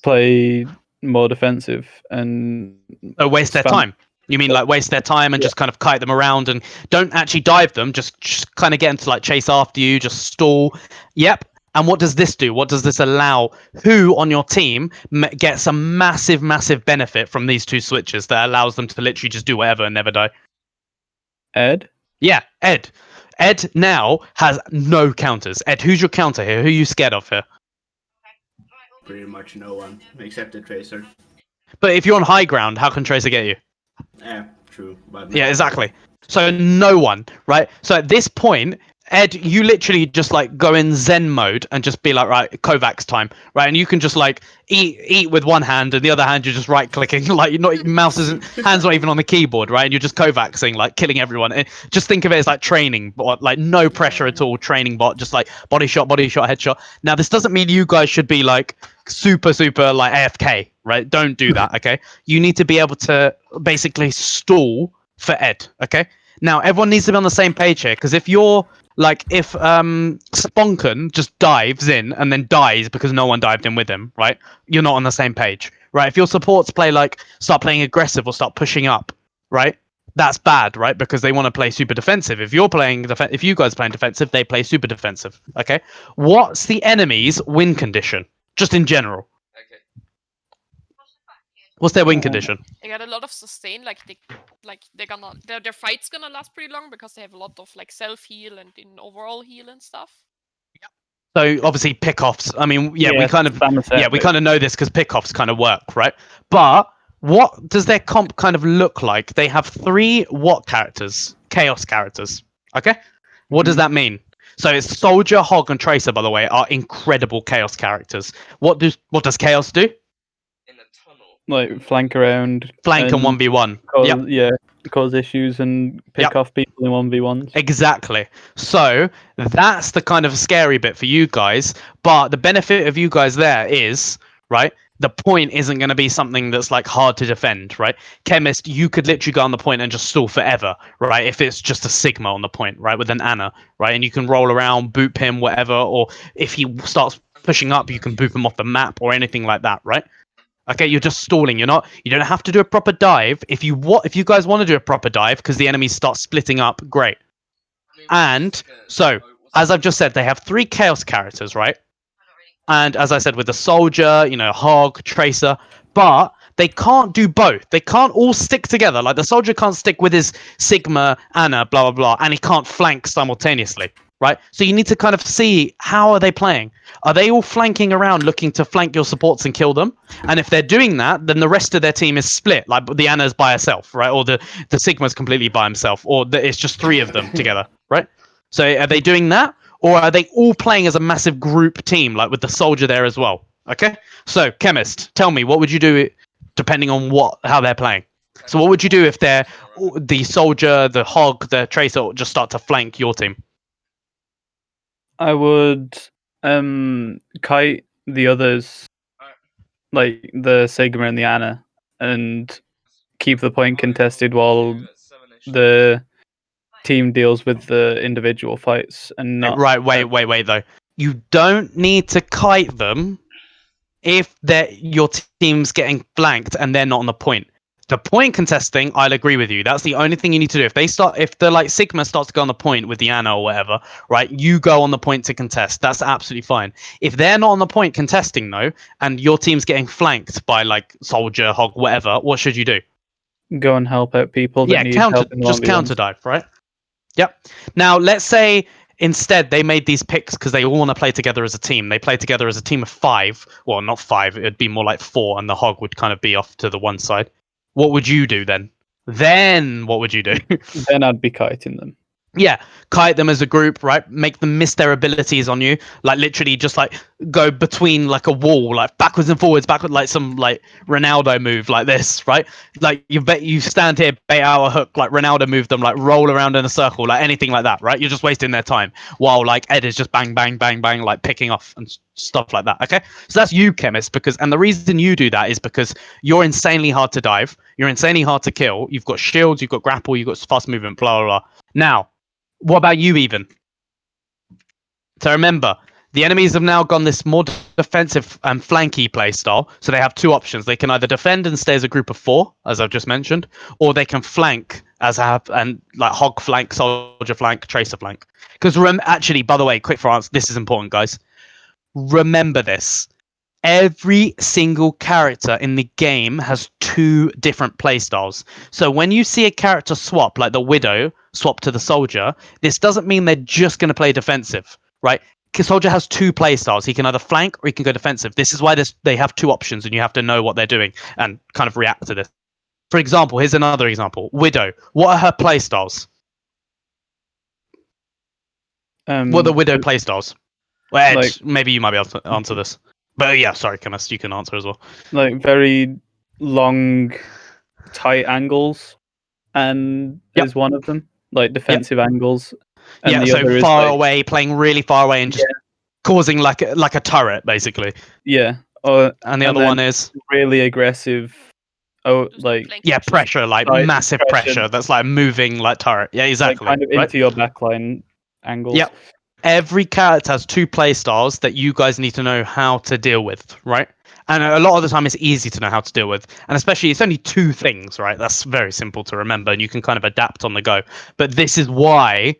Play more defensive and Waste their spam. time. You mean like waste their time and just kind of kite them around and don't actually dive them, just kind of get them to like chase after you, just stall. Yep. And what does this do? What does this allow? Who on your team gets a massive, massive benefit from these two switches that allows them to literally just do whatever and never die? Ed. Yeah, Ed. Ed now has no counters. Ed, who's your counter here? Who are you scared of here? Pretty much no one except the Tracer. But if you're on high ground, how can Tracer get you? Yeah, true. But Yeah, exactly. So no one, right? So at this point, Ed, you literally just like go in Zen mode and just be like, right, Kovacs time, right? And you can just like eat with one hand and the other hand you're just right clicking, like you're not mouse isn't hands not even on the keyboard, right? And you're just Kovacsing, like killing everyone. Just think of it as like training bot, like no pressure at all, training bot, just like body shot, headshot. Now this doesn't mean you guys should be like super like AFK, right? Don't do that, okay? You need to be able to basically stall for Ed, okay? Now everyone needs to be on the same page here because if you're like, if Sponken just dives in and then dies because no one dived in with him, right? You're not on the same page, right? If your supports start playing aggressive or start pushing up, right? That's bad, right? Because they want to play super defensive. If you're playing if you guys are playing defensive, they play super defensive. Okay. What's the enemy's win condition? Just in general. What's their win condition? They got a lot of sustain, like their fight's gonna last pretty long because they have a lot of like self heal and in overall heal and stuff. So obviously pick-offs. I mean, we kind of spam set, we kind of know this because pick-offs kind of work, right? But what does their comp kind of look like? They have 3 what characters? Chaos characters. Okay? What does that mean? So it's Soldier, Hog, and Tracer, by the way, are incredible Chaos characters. What does Chaos do? In the tunnel. like flank around, Flank and 1v1. cause, cause issues and pick off people in 1v1s. Exactly. So that's the kind of scary bit for you guys. But the benefit of you guys there is, right, the point isn't going to be something that's like hard to defend, right? Chemist, you could literally go on the point and just stall forever, right? If it's just a Sigma on the point, right, with an Ana, right? And you can roll around, boop him, whatever. Or if he starts pushing up, you can boop him off the map or anything like that, right? Okay, you're just stalling. You don't have to do a proper dive. If you guys want to do a proper dive because the enemies start splitting up, great. And so, as I've just said, they have 3 chaos characters, right? And as I said, with the soldier, Hog, Tracer, but they can't do both. They can't all stick together. Like the soldier can't stick with his Sigma, Ana, blah blah blah, and he can't flank simultaneously, right? So you need to kind of see how are they playing. Are they all flanking around, looking to flank your supports and kill them? And if they're doing that, then the rest of their team is split. Like the Ana's by herself, right? Or the Sigma's completely by himself, or it's just 3 of them together, right? So are they doing that? Or are they all playing as a massive group team, like with the soldier there as well? Okay. So, Chemist, tell me, what would you do depending on how they're playing? So, what would you do if the soldier, the Hog, the Tracer just start to flank your team? I would kite the others, like the Sigma and the Ana, and keep the point contested while the team deals with the individual fights and not Wait though. You don't need to kite them if your team's getting flanked and they're not on the point. The point contesting, I'll agree with you. That's the only thing you need to do. If the like Sigma starts to go on the point with the Ana or whatever, right? You go on the point to contest. That's absolutely fine. If they're not on the point contesting though, and your team's getting flanked by like Soldier, Hog, whatever, what should you do? Go and help out people that need help in just 1v1s. counter dive, right? Yep. Now let's say instead they made these picks because they all want to play together as a team. They play together as a team of 5. Well, not 5. It'd be more like 4, and the Hog would kind of be off to the one side. What would you do then? What would you do? Then I'd be kiting them. Yeah, kite them as a group, right? Make them miss their abilities on you, like literally just like go between like a wall, like backwards and forwards, like some like Ronaldo move like this, right? Like you stand here, bait out a hook, like Ronaldo move them, like roll around in a circle, like anything like that, right? You're just wasting their time while like Ed is just bang, bang, bang, bang, like picking off and stuff like that. Okay, so that's you, Chemist, and the reason you do that is because you're insanely hard to dive, you're insanely hard to kill, you've got shields, you've got grapple, you've got fast movement, blah blah blah. Now, what about you, even? So remember, the enemies have now gone this more defensive and flanky play style. So they have 2 options. They can either defend and stay as a group of 4, as I've just mentioned, or they can flank and like Hog flank, Soldier flank, Tracer flank. Because actually, by the way, quick for answer, this is important, guys. Remember this. Every single character in the game has 2 different playstyles. So when you see a character swap, like the Widow swap to the Soldier, this doesn't mean they're just going to play defensive, right? Because Soldier has 2 playstyles. He can either flank or he can go defensive. This is why they have 2 options, and you have to know what they're doing and kind of react to this. For example, here's another example. Widow. What are her playstyles? What are the Widow playstyles? Well, Ed, maybe you might be able to answer this. But yeah, sorry, Chemist, you can answer as well. Like very long, tight angles, and is one of them. Like defensive angles. And the so other far is away, playing really far away and just causing like a turret, basically. Yeah. And the other one is really aggressive. Oh, like pressure, like massive pressure. That's like moving like turret. Yeah, exactly. Like kind of into your backline angles. Yep. Every character has 2 play styles that you guys need to know how to deal with, right? And a lot of the time it's easy to know how to deal with. And especially it's only 2 things, right? That's very simple to remember and you can kind of adapt on the go. But this is why,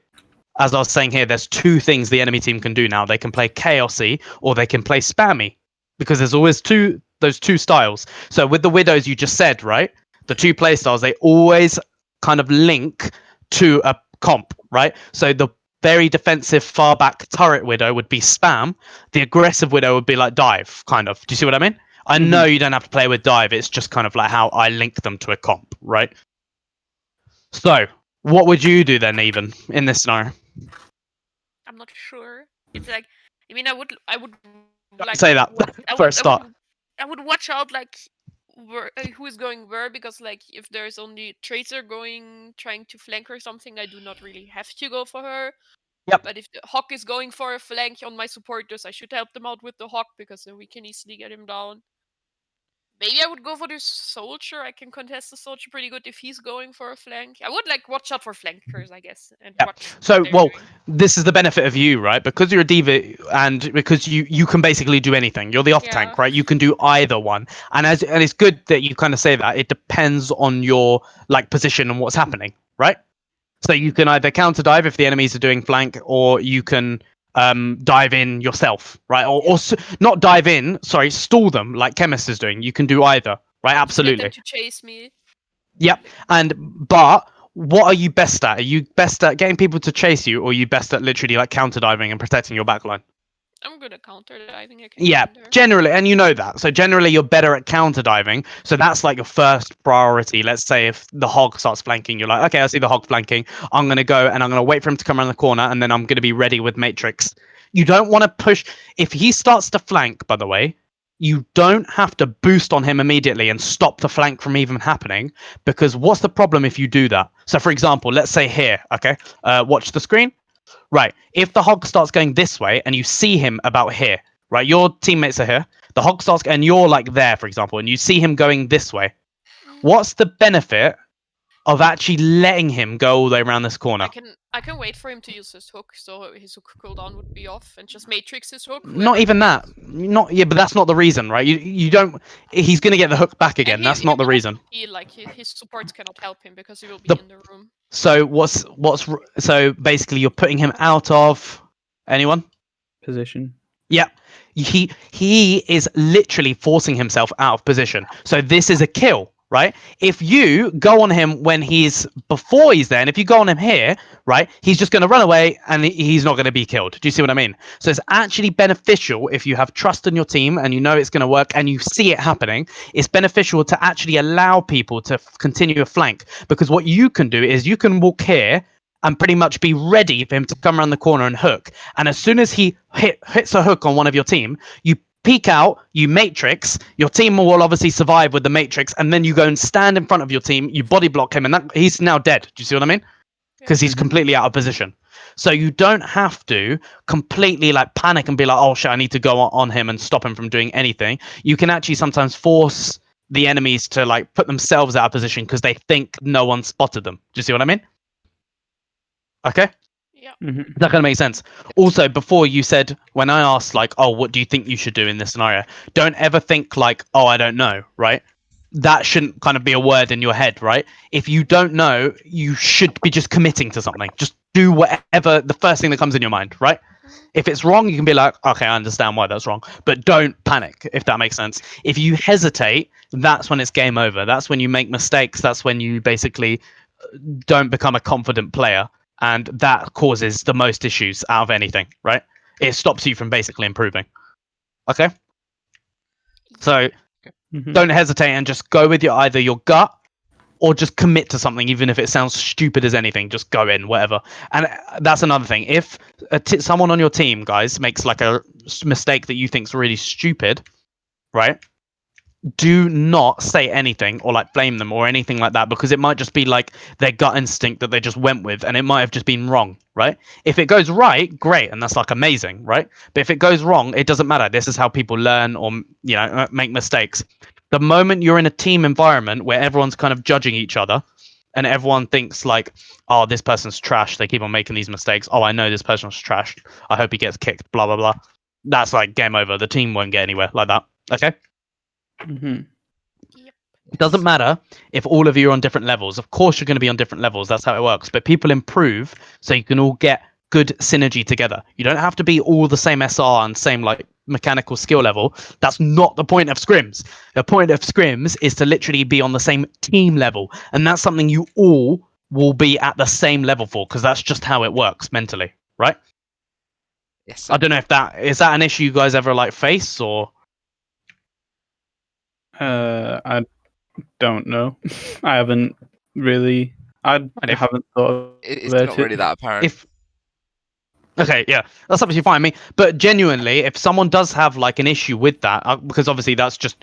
as I was saying here, there's 2 things the enemy team can do now. They can play chaosy or they can play spammy. Because there's always 2 those two styles. So with the widows you just said, right? The two play styles, they always kind of link to a comp, right? So the very defensive far back turret widow would be spam. The aggressive widow would be like dive, kind of. Do you see what I mean? I know you don't have to play with dive. It's just kind of like how I link them to a comp, right? So what would you do then, even in this scenario? I'm not sure. It's like, I mean, I would like Say that I for a would, start. I would watch out like where, who is going where, because like if there's only Tracer trying to flank or something, I do not really have to go for her. Yep. But if the Hawk is going for a flank on my supporters, I should help them out with the Hawk, because then we can easily get him down. Maybe I would go for the Soldier. I can contest the Soldier pretty good if he's going for a flank. I would like watch out for flankers, I guess, and Yeah. watch what So, they're well, doing. this is the benefit of you, right? Because you're a diva and because you can basically do anything. You're the off tank, Yeah. right? You can do either one. And it's good that you kind of say that. It depends on your like position and what's happening, right? So you can either counter dive if the enemies are doing flank, or you can dive in yourself, right? Or not dive in, sorry, stall them like Chemist is doing. You can do either, right? Or just get them Absolutely. to chase me. Yep. But what are you best at? Are you best at getting people to chase you, or are you best at literally like counter diving and protecting your backline? I'm good at counter diving. I can Yeah, get in there. generally, and you know that. So generally, you're better at counter diving. So that's like your first priority. Let's say if the hog starts flanking, you're like, okay, I see the hog flanking. I'm gonna go and I'm gonna wait for him to come around the corner, and then I'm gonna be ready with Matrix. You don't want to push. If he starts to flank, by the way, you don't have to boost on him immediately and stop the flank from even happening. Because what's the problem if you do that? So, for example, let's say here, okay, watch the screen. Right. If the hog starts going this way and you see him about here, right? Your teammates are here. The hog starts and you're like there, for example, and you see him going this way. What's the benefit of actually letting him go all the way around this corner? I can wait for him to use his hook, so his hook cooldown would be off, and just Matrix his hook. Not even that. Not yeah, but that's not the reason, right? You don't. He's gonna get the hook back again. And That's not the will reason. also heal, like his supports cannot help him because he will be The- in the room. So so basically you're putting him out of anyone? Position. Yeah. He is literally forcing himself out of position. So this is a kill, right? If you go on him when he's before he's there, and if you go on him here, right, he's just going to run away and he's not going to be killed. Do you see what I mean? So it's actually beneficial if you have trust in your team and you know it's going to work and you see it happening. It's beneficial to actually allow people to continue a flank, because what you can do is you can walk here and pretty much be ready for him to come around the corner and hook. And as soon as he hits a hook on one of your team, you peek out, you matrix, your team will obviously survive with the matrix, and then you go and stand in front of your team, you body block him, and he's now dead. Do you see what I mean? Because he's completely out of position. So you don't have to completely like panic and be like, oh shit, I need to go on him and stop him from doing anything. You can actually sometimes force the enemies to like put themselves out of position because they think no one spotted them. Do you see what I mean? Okay. Yeah. Mm-hmm. That kind of makes sense. Also, before you said, when I asked like, oh, what do you think you should do in this scenario? Don't ever think like, oh, I don't know, right? That shouldn't kind of be a word in your head, right? If you don't know, you should be just committing to something. Just do whatever the first thing that comes in your mind, right? If it's wrong, you can be like, okay, I understand why that's wrong, but don't panic, if that makes sense. If you hesitate, that's when it's game over. That's when you make mistakes. That's when you basically don't become a confident player. And that causes the most issues out of anything, right? It stops you from basically improving. Okay? So don't hesitate and just go with either your gut or just commit to something, even if it sounds stupid as anything. Just go in, whatever. And that's another thing. If someone on your team, guys, makes like a mistake that you think's really stupid, right? Do not say anything or like blame them or anything like that, because it might just be like their gut instinct that they just went with, and it might have just been wrong, right? If it goes right, great, and that's like amazing, right? But if it goes wrong, it doesn't matter. This is how people learn or, you know, make mistakes. The moment you're in a team environment where everyone's kind of judging each other and everyone thinks like, oh, this person's trash, they keep on making these mistakes, oh, I know this person's trash, I hope he gets kicked, blah blah blah, that's like game over. The team won't get anywhere like that. Okay. It doesn't matter if all of you are on different levels. Of course, you're going to be on different levels. That's how it works. But people improve so you can all get good synergy together. You don't have to be all the same SR and same like mechanical skill level. That's not the point of scrims. The point of scrims is to literally be on the same team level, and that's something you all will be at the same level for, because that's just how it works mentally, right? Yes, I don't know if that is that an issue you guys ever like face, or I don't know. I haven't really. I And if- haven't thought it's about not it. really that apparent. if okay, yeah, that's absolutely fine. I mean, but genuinely, if someone does have like an issue with that, because obviously that's just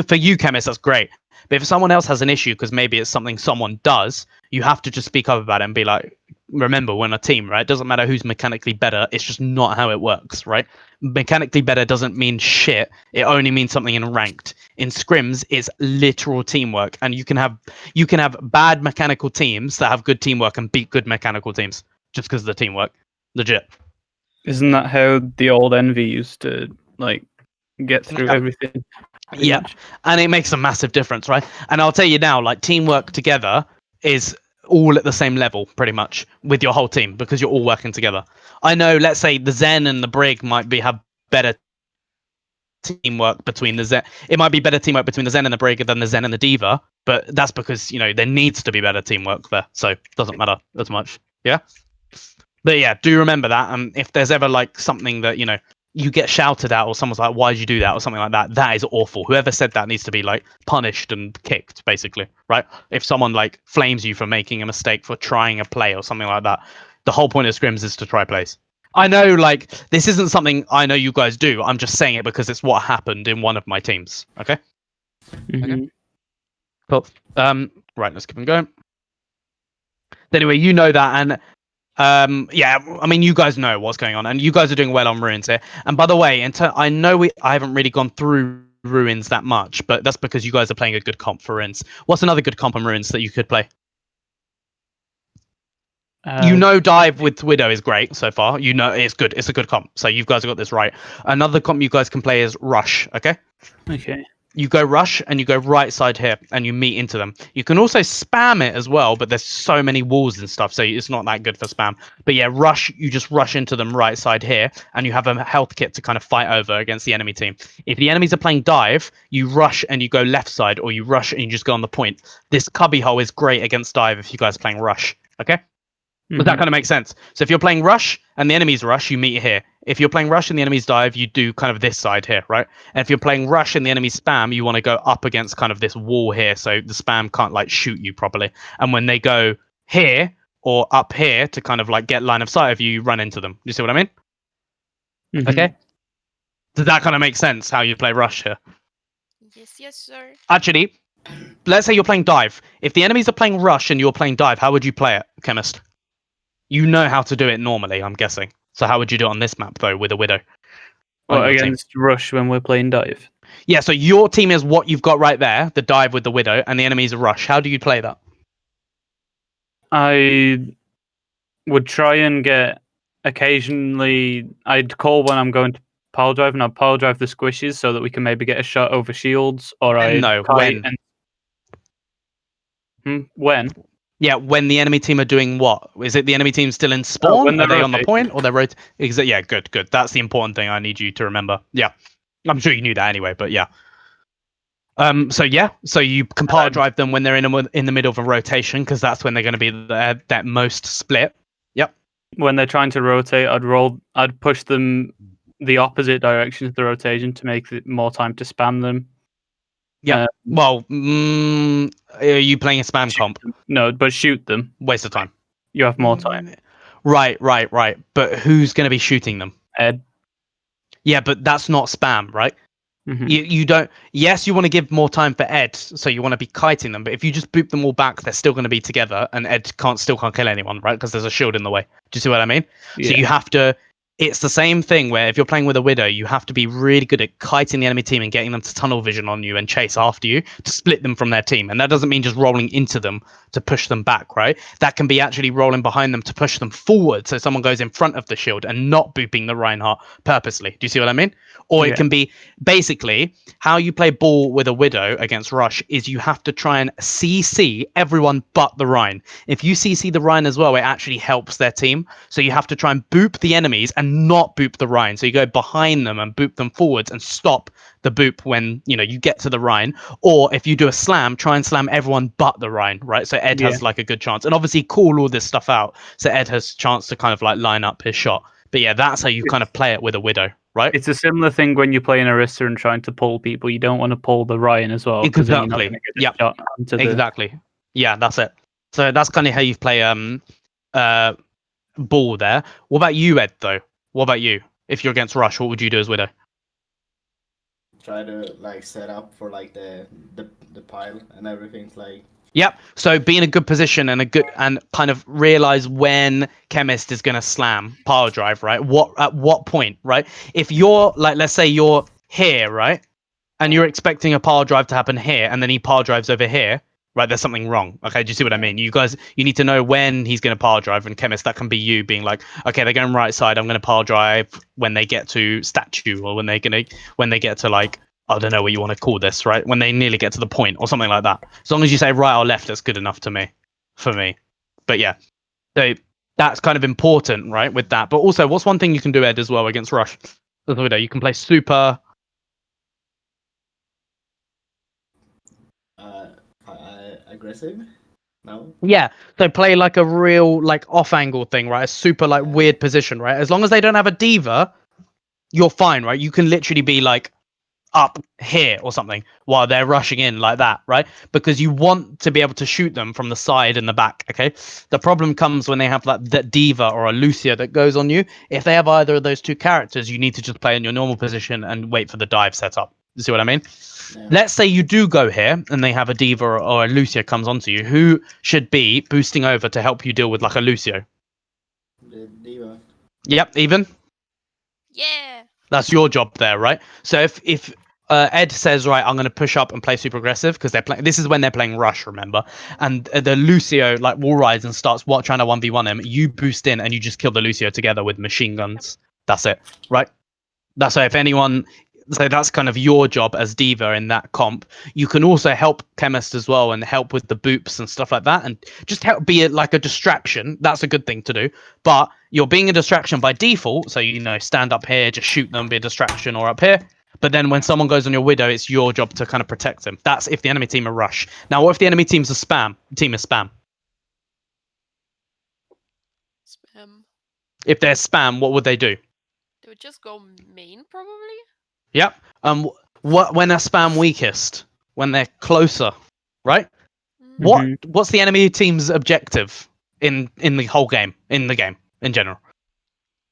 for you, chemists, that's great. But if someone else has an issue because maybe it's something someone does, you have to just speak up about it and be like, remember, we're on a team, right? It doesn't matter who's mechanically better. It's just not how it works, right? Mechanically better doesn't mean shit. It only means something in ranked. In scrims, it's literal teamwork, and you can have bad mechanical teams that have good teamwork and beat good mechanical teams just because of the teamwork. Legit. Isn't that how the old Envy used to like get through Yeah. everything? pretty Yeah, much? and it makes a massive difference, right? And I'll tell you now, like teamwork together is all at the same level, pretty much, with your whole team because you're all working together. I know, let's say the Zen and the Brig might have better teamwork between the Zen. It might be better teamwork between the Zen and the Brig than the Zen and the Diva, but that's because there needs to be better teamwork there, so it doesn't matter as much. Yeah. But yeah, do remember that. If there's ever like something that you get shouted at, or someone's like, "Why did you do that?" or something like that, that is awful. Whoever said that needs to be like punished and kicked, basically, right? If someone like flames you for making a mistake, for trying a play or something like that, the whole point of scrims is to try plays. I know, like, this isn't something I know you guys do. I'm just saying it because it's what happened in one of my teams. Okay. Mhm. Cool. Right, let's keep on going. Anyway, you know that, and yeah, I mean, you guys know what's going on, and you guys are doing well on ruins here. And by the way, I know I haven't really gone through ruins that much, but that's because you guys are playing a good comp for ruins. What's another good comp on ruins that you could play? Dive with Widow is great so far. It's good. It's a good comp. So you guys have got this right. Another comp you guys can play is Rush. Okay. Okay. You go Rush and you go right side here and you meet into them. You can also spam it as well, but there's so many walls and stuff, so it's not that good for spam. But yeah, Rush, you just rush into them right side here and you have a health kit to kind of fight over against the enemy team. If the enemies are playing Dive, you rush and you go left side, or you rush and you just go on the point. This cubby hole is great against Dive if you guys are playing Rush. Okay? Does that kind of make sense? So if you're playing Rush and the enemies Rush, you meet here. If you're playing Rush and the enemies Dive, you do kind of this side here, right? And if you're playing Rush and the enemies Spam, you want to go up against kind of this wall here, so the Spam can't like shoot you properly. And when they go here or up here to kind of like get line of sight of you, you run into them. You see what I mean? Mhm. Okay. Does that kind of make sense how you play Rush here? Yes, sir. Actually, let's say you're playing Dive. If the enemies are playing Rush and you're playing Dive, how would you play it, Chemist? You know how to do it normally, I'm guessing. So how would you do it on this map, though, with a Widow? Well, your team? against Rush when we're playing Dive. Yeah, so your team is what you've got right there, the Dive with the Widow, and the enemy's a Rush. How do you play that? I would try and get occasionally. I'd call when I'm going to power drive, and I'd power drive the squishes so that we can maybe get a shot over shields. Or I'd No, kite when? When? Yeah, when the enemy team are doing what? Is it the enemy team still in spawn? when Are they're they on the rotating. point? Or they're yeah, good. That's the important thing I need you to remember. Yeah. I'm sure you knew that anyway, but yeah. So you can power drive them when they're in the middle of a rotation, because that's when they're going to be that most split. Yep. When they're trying to rotate, I'd push them the opposite direction of the rotation to make it more time to spam them. Yeah. Well, are you playing a spam comp? No, but shoot them. Waste of time. You have more time. Right. But who's going to be shooting them? Ed. Yeah, but that's not spam, right? Mhm. You don't. Yes, you want to give more time for Ed, so you want to be kiting them. But if you just boop them all back, they're still going to be together, and Ed can't kill anyone, right? Because there's a shield in the way. Do you see what I mean? So Yeah. you have to. It's the same thing where if you're playing with a Widow, you have to be really good at kiting the enemy team and getting them to tunnel vision on you and chase after you to split them from their team. And that doesn't mean just rolling into them to push them back, right? That can be actually rolling behind them to push them forward, so someone goes in front of the shield and not booping the Reinhardt purposely. Do you see what I mean? Or Yeah. it can be basically how you play ball with a Widow against Rush is you have to try and CC everyone but the Rhine. If you CC the Rhine as well, it actually helps their team. So you have to try and boop the enemies and and not boop the Rhine. So you go behind them and boop them forwards and stop the boop when you get to the Rhine. Or if you do a slam, try and slam everyone but the Rhine, right? So Ed has like a good chance. And obviously call all this stuff out so Ed has chance to kind of like line up his shot. But yeah, that's how you kind of play it with a Widow, right? It's a similar thing when you're playing Arista and trying to pull people. You don't want to pull the Ryan as well, because then you're not going to get a shot onto the... Exactly. Yeah, that's it. So that's kind of how you play ball there. What about you, Ed, though? What about you? If you're against Rush, what would you do as Widow? Try to like set up for like the pile and everything. Like Yep. So be in a good position and kind of realize when Chemist is gonna slam power drive, right? At what point, right? If you're like, let's say you're here, right, and you're expecting a power drive to happen here, and then he power drives over here, right? There's something wrong. Okay, do you see what I mean? You need to know when he's gonna power drive, and Chemist, that can be you being like, okay, they're going right side. I'm gonna power drive when they get to statue, or when they get to like, I don't know what you want to call this, right? When they nearly get to the point or something like that. As long as you say right or left, that's good enough for me. But yeah, so that's kind of important, right? With that. But also, what's one thing you can do, Ed, as well against Rush? You can play super. aggressive. No. Yeah, so play like a real like off angle thing, right? A super like weird position, right? As long as they don't have a diva, you're fine, right? You can literally be like up here or something while they're rushing in like that, right? Because you want to be able to shoot them from the side and the back. Okay, the problem comes when they have like that diva or a Lucia that goes on you. If they have either of those two characters, you need to just play in your normal position and wait for the dive setup. You see what I mean? Yeah. Let's say you do go here and they have a diva or a Lucia comes onto you. Who should be boosting over to help you deal with like a Lucio? The diva. Yep, even. Yeah. That's your job there, right? So if Ed says, right, I'm going to push up and play super aggressive because they're playing. This is when they're playing Rush, remember? And the Lucio like wall rides and starts trying to 1v1 him. You boost in and you just kill the Lucio together with machine guns. That's it, right? That's so if anyone. So that's kind of your job as Diva in that comp. You can also help Chemist as well and help with the boops and stuff like that, and just help be like a distraction. That's a good thing to do. But you're being a distraction by default, so stand up here, just shoot them, be a distraction, or up here. But then when someone goes on your Widow, it's your job to kind of protect them. That's if the enemy team are Rush. Now, what if the enemy team's a spam? Team is spam. Spam. If they're spam, what would they do? They would just go main, probably. Yep. When are spam weakest? When they're closer, right? Mm-hmm. What's the enemy team's objective in the whole game, in the game in general?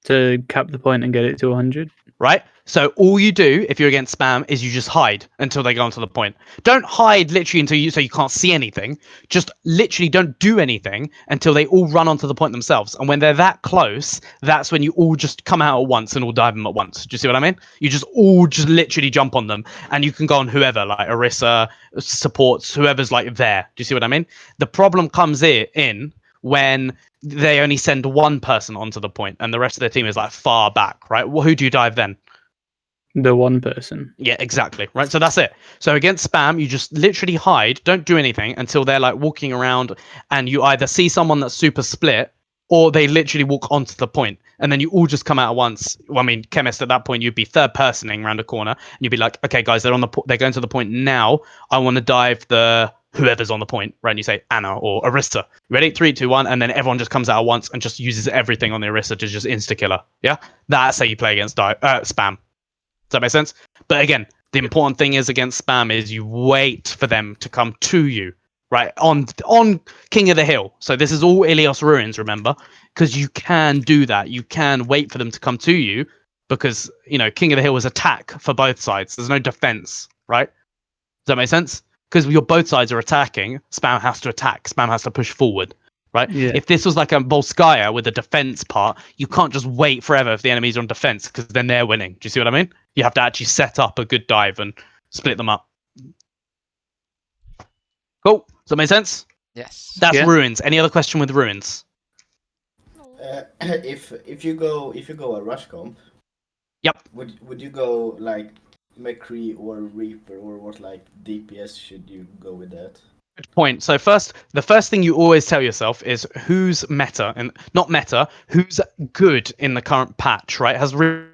To cap the point and get it to 100. Right? So all you do if you're against spam is you just hide until they go onto the point. Don't hide literally until you can't see anything. Just literally don't do anything until they all run onto the point themselves. And when they're that close, that's when you all just come out at once and all dive them at once. Do you see what I mean? You just all just literally jump on them, and you can go on whoever, like Orisa, supports, whoever's like there. Do you see what I mean? The problem comes in when they only send one person onto the point and the rest of their team is like far back, right? Well, who do you dive then? The one person. Yeah, exactly. Right. So that's it. So against spam, you just literally hide, don't do anything until they're like walking around and you either see someone that's super split or they literally walk onto the point and then you all just come out at once. Well, I mean, Chemist, at that point, you'd be third personing around a corner and you'd be like, okay, guys, they're going to the point now. I want to dive the whoever's on the point, right? And you say Anna or Arista. Ready? 3, 2, 1. And then everyone just comes out at once and just uses everything on the Arista to just insta-killer. Yeah? That's how you play against spam. Does that make sense? But again, the important thing is against spam is you wait for them to come to you, right? On King of the Hill. So this is all Illios ruins, remember? Because you can do that. You can wait for them to come to you because, King of the Hill is attack for both sides. There's no defense, right? Does that make sense? Because both sides are attacking, spam has to attack. Spam has to push forward. Right? Yeah. If this was like a Volskaya with a defense part, you can't just wait forever if the enemy's on defense because then they're winning. Do you see what I mean? You have to actually set up a good dive and split them up. Cool. Does that make sense? Yes. That's ruins. Any other question with ruins? If you go a rush comp. Yep. Would you go like McCree or Reaper or what like DPS should you go with that? Good point. So the first thing you always tell yourself is who's meta and not meta, who's good in the current patch, right? Has Reaper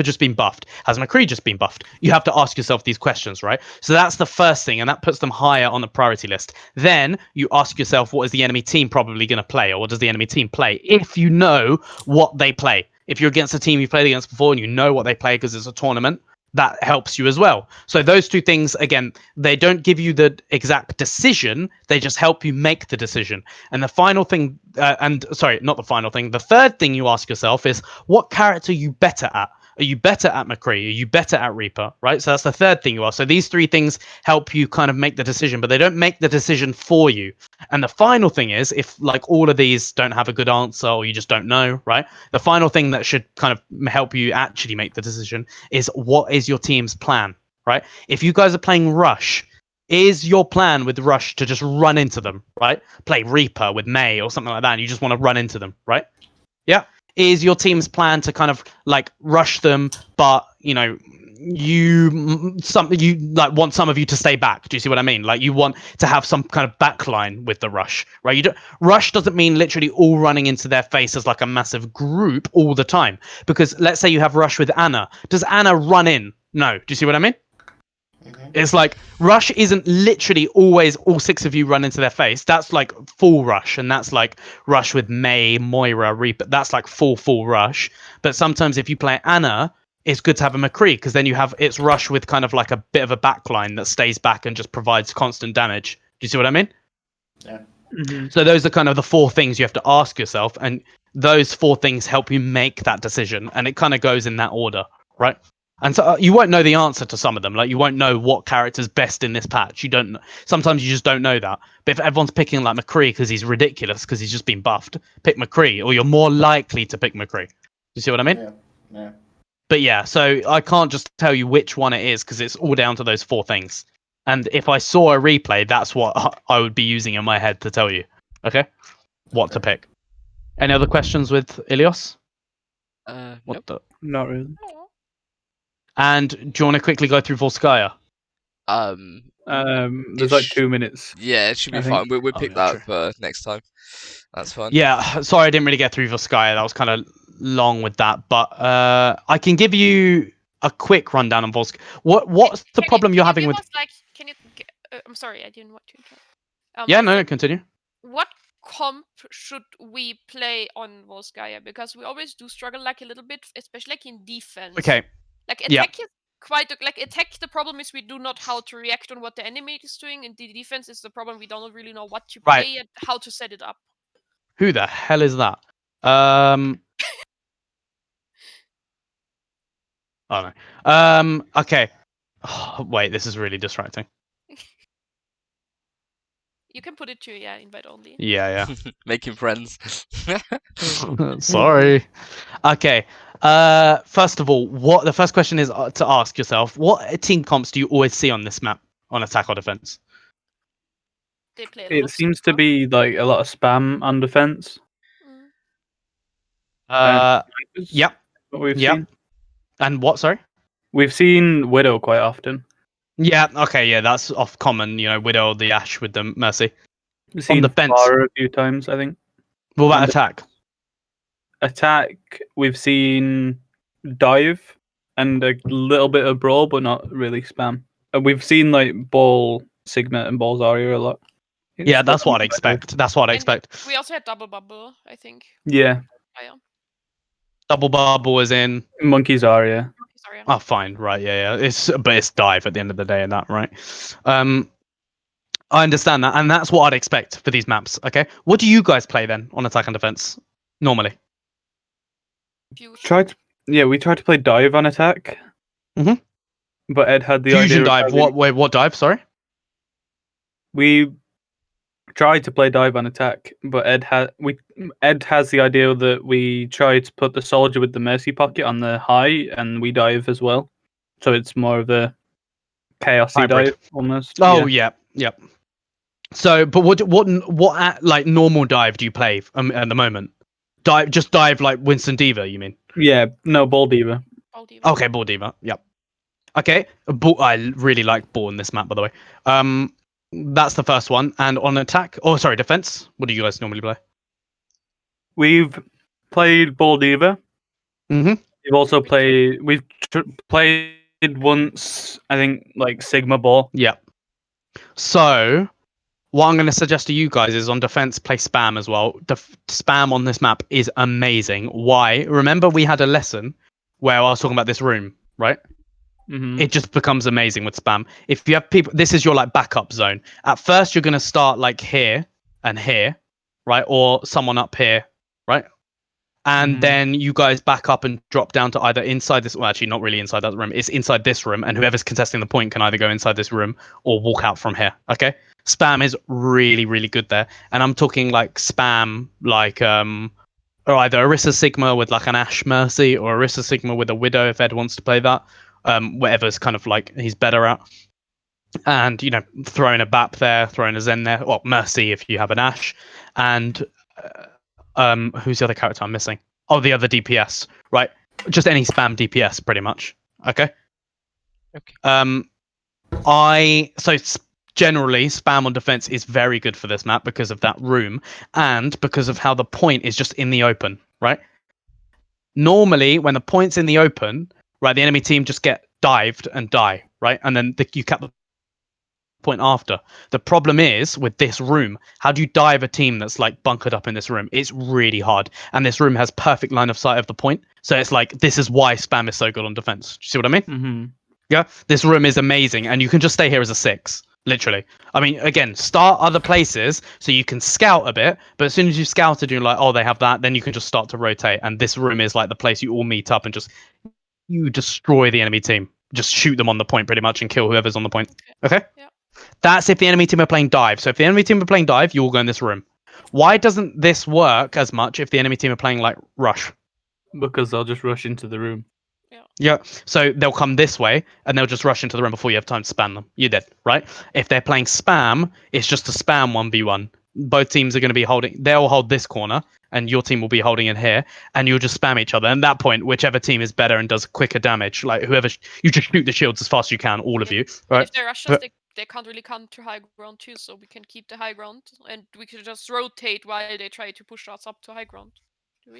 just been buffed? Has McCree just been buffed? You have to ask yourself these questions, right? So that's the first thing, and that puts them higher on the priority list. Then you ask yourself, what is the enemy team probably going to play, or what does the enemy team play? If you know what they play, if you're against a team you've played against before and you know what they play because it's a tournament, that helps you as well. So those two things, again, they don't give you the exact decision, they just help you make the decision. And the final thing, not the final thing, the third thing you ask yourself is, what character are you better at? Are you better at McCree? Are you better at Reaper? Right? So that's the third thing you ask. So these three things help you kind of make the decision, but they don't make the decision for you. And the final thing is, if like all of these don't have a good answer or you just don't know, right? The final thing that should kind of help you actually make the decision is, what is your team's plan, right? If you guys are playing Rush, is your plan with Rush to just run into them, right? Play Reaper with May or something like that, and you just want to run into them, right? Yeah. Is your team's plan to kind of like rush them, but you like want some of you to stay back? Do you see what I mean? Like you want to have some kind of backline with the rush, right? You don't rush doesn't mean literally all running into their face as like a massive group all the time. Because let's say you have rush with Anna. Does Anna run in? No. Do you see what I mean? It's like rush isn't literally always all six of you run into their face. That's like full rush, and that's like rush with May, Moira, Reaper. That's like full rush. But sometimes if you play Anna, it's good to have a McCree, because then it's rush with kind of like a bit of a backline that stays back and just provides constant damage. Do you see what I mean? Yeah. Mm-hmm. So those are kind of the four things you have to ask yourself, and those four things help you make that decision, and it kind of goes in that order, right? And so you won't know the answer to some of them. Like you won't know what character's best in this patch. You don't. Sometimes you just don't know that. But if everyone's picking like McCree because he's ridiculous because he's just been buffed, pick McCree, or you're more likely to pick McCree. You see what I mean? Yeah. Yeah. But yeah, so I can't just tell you which one it is because it's all down to those four things. And if I saw a replay, that's what I would be using in my head to tell you. Okay, what to pick. Any other questions with Illios? What Nope. the? Not really. Oh. And do you want to quickly go through Volskaya? There's like Ish. 2 minutes. Yeah, it should be I fine. think. We'll Oh, pick yeah, that next time. That's fine. Yeah, sorry I didn't really get through Volskaya. That was kind of long with that, but I can give you a quick rundown on Volskaya. What's the problem you're having with? Can you? I'm sorry, I didn't want to interrupt. Yeah, no, continue. What comp should we play on Volskaya? Because we always do struggle like a little bit, especially like in defense. Okay. Like Yeah. attack is quite like attack. The problem is we do not how to react on what the enemy is doing, and the defense is the problem. We don't really know what to Right. play and how to set it up. Who the hell is that? Oh no. Okay. Oh, wait, this is really distracting. You can put it to invite only. Yeah. Making friends. Sorry. Okay. First of all, the first question is to ask yourself: what team comps do you always see on this map on attack or defense? They play a lot It of seems to spam. be like a lot of spam on defense. Yep. What we've Yep. seen. And what? Sorry. We've seen Widow quite often. Yeah. Okay. Yeah, that's off common. Widow, the Ash with the Mercy. We've seen defense. Pharah a few times, I think. What about On attack? Attack, we've seen Dive and a little bit of Brawl, but not really spam. And we've seen like Ball Sigma and Ball Zarya a lot. Yeah, that's what I'd expect. That's what I'd expect. We also had double bubble, I think. Yeah. Double bubble is in Monkey Zarya. Sorry. Oh, fine, right, yeah. But it's dive at the end of the day, and that, right? I understand that, and that's what I'd expect for these maps. Okay, what do you guys play then on attack and defense normally? Fusion. We tried to play Dive on attack. Mhm. But Ed had the Fusion idea dive. of having- What dive? Sorry. We tried to play Dive on attack, but Ed has the idea that we try to put the soldier with the Mercy pocket on the high, and we dive as well. So it's more of a chaosy Hybrid. dive almost. Oh yeah, yep. So, but what like normal dive do you play at the moment? Just dive like Winston Diva, you mean? Yeah, no, Ball Diva. Okay, Ball Diva. Yep. Okay, I really like Ball in this map, by the way. That's the first one. And on attack, defense. What do you guys normally play? We've played Ball Diva. Mm-hmm. We've also played. We've played once. I think like Sigma Ball. Yeah. So what I'm going to suggest to you guys is on defense, play spam as well. Spam on this map is amazing. Why? Remember we had a lesson where I was talking about this room, right? Mm-hmm. It just becomes amazing with spam. If you have people, this is your like backup zone. At first, you're going to start like here and here, right? Or someone up here, right? And Mhm. then you guys back up and drop down to either inside this, well, actually not really inside that room, it's inside this room, and whoever's contesting the point can either go inside this room or walk out from here. Okay, spam is really, really good there, and I'm talking like spam like or either Orisa Sigma with like an Ash Mercy or Orisa Sigma with a Widow if Ed wants to play that, whatever's kind of like he's better at. And throwing a Bap there, throwing a Zen there, well, Mercy if you have an Ash, and who's the other character I'm missing? Oh, the other DPS, right? Just any spam DPS, pretty much. Okay. Okay. Generally spam on defense is very good for this map because of that room and because of how the point is just in the open, right? Normally, when the point's in the open, right, the enemy team just get dived and die, right, and then you cap the point after. The problem is with this room, how do you dive a team that's like bunkered up in this room? It's really hard, and this room has perfect line of sight of the point, so it's like this is why spam is so good on defense. Do you see what I mean? Mm-hmm. Yeah, this room is amazing, and you can just stay here as a 6, literally. I mean, again, start other places so you can scout a bit, but as soon as you scouted, you're like, oh, they have that, then you can just start to rotate, and this room is like the place you all meet up and just you destroy the enemy team. Just shoot them on the point pretty much and kill whoever's on the point. Okay? Yeah. That's if the enemy team are playing dive. So if the enemy team are playing dive, you all go in this room. Why doesn't this work as much if the enemy team are playing like rush? Because they'll just rush into the room. Yeah. So they'll come this way and they'll just rush into the room before you have time to spam them. You're dead, right? If they're playing spam, it's just a spam 1v1. Both teams are going to be holding, they'll hold this corner and your team will be holding in here and you'll just spam each other. And at that point, whichever team is better and does quicker damage, like whoever, you just shoot the shields as fast as you can, all of you, right? If they rush us, they can't really come to high ground too, so we can keep the high ground and we can just rotate while they try to push us up to high ground.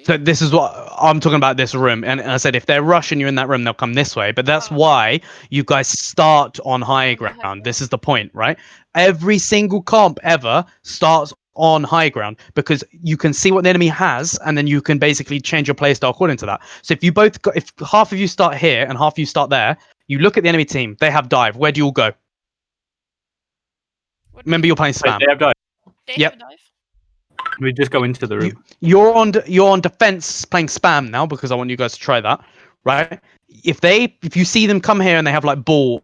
So this is what I'm talking about, this room. And I said, if they're rushing you in that room, they'll come this way. But that's why you guys start on high ground. This is the point, right? Every single comp ever starts on high ground because you can see what the enemy has and then you can basically change your playstyle according to that. So if you both got, if half of you start here and half of you start there, you look at the enemy team, they have dive. Where do you all go? Remember, you're playing spam. They have dive. They have dive. We just go into the room. You're on defense playing spam now because I want you guys to try that, right? If you see them come here and they have like ball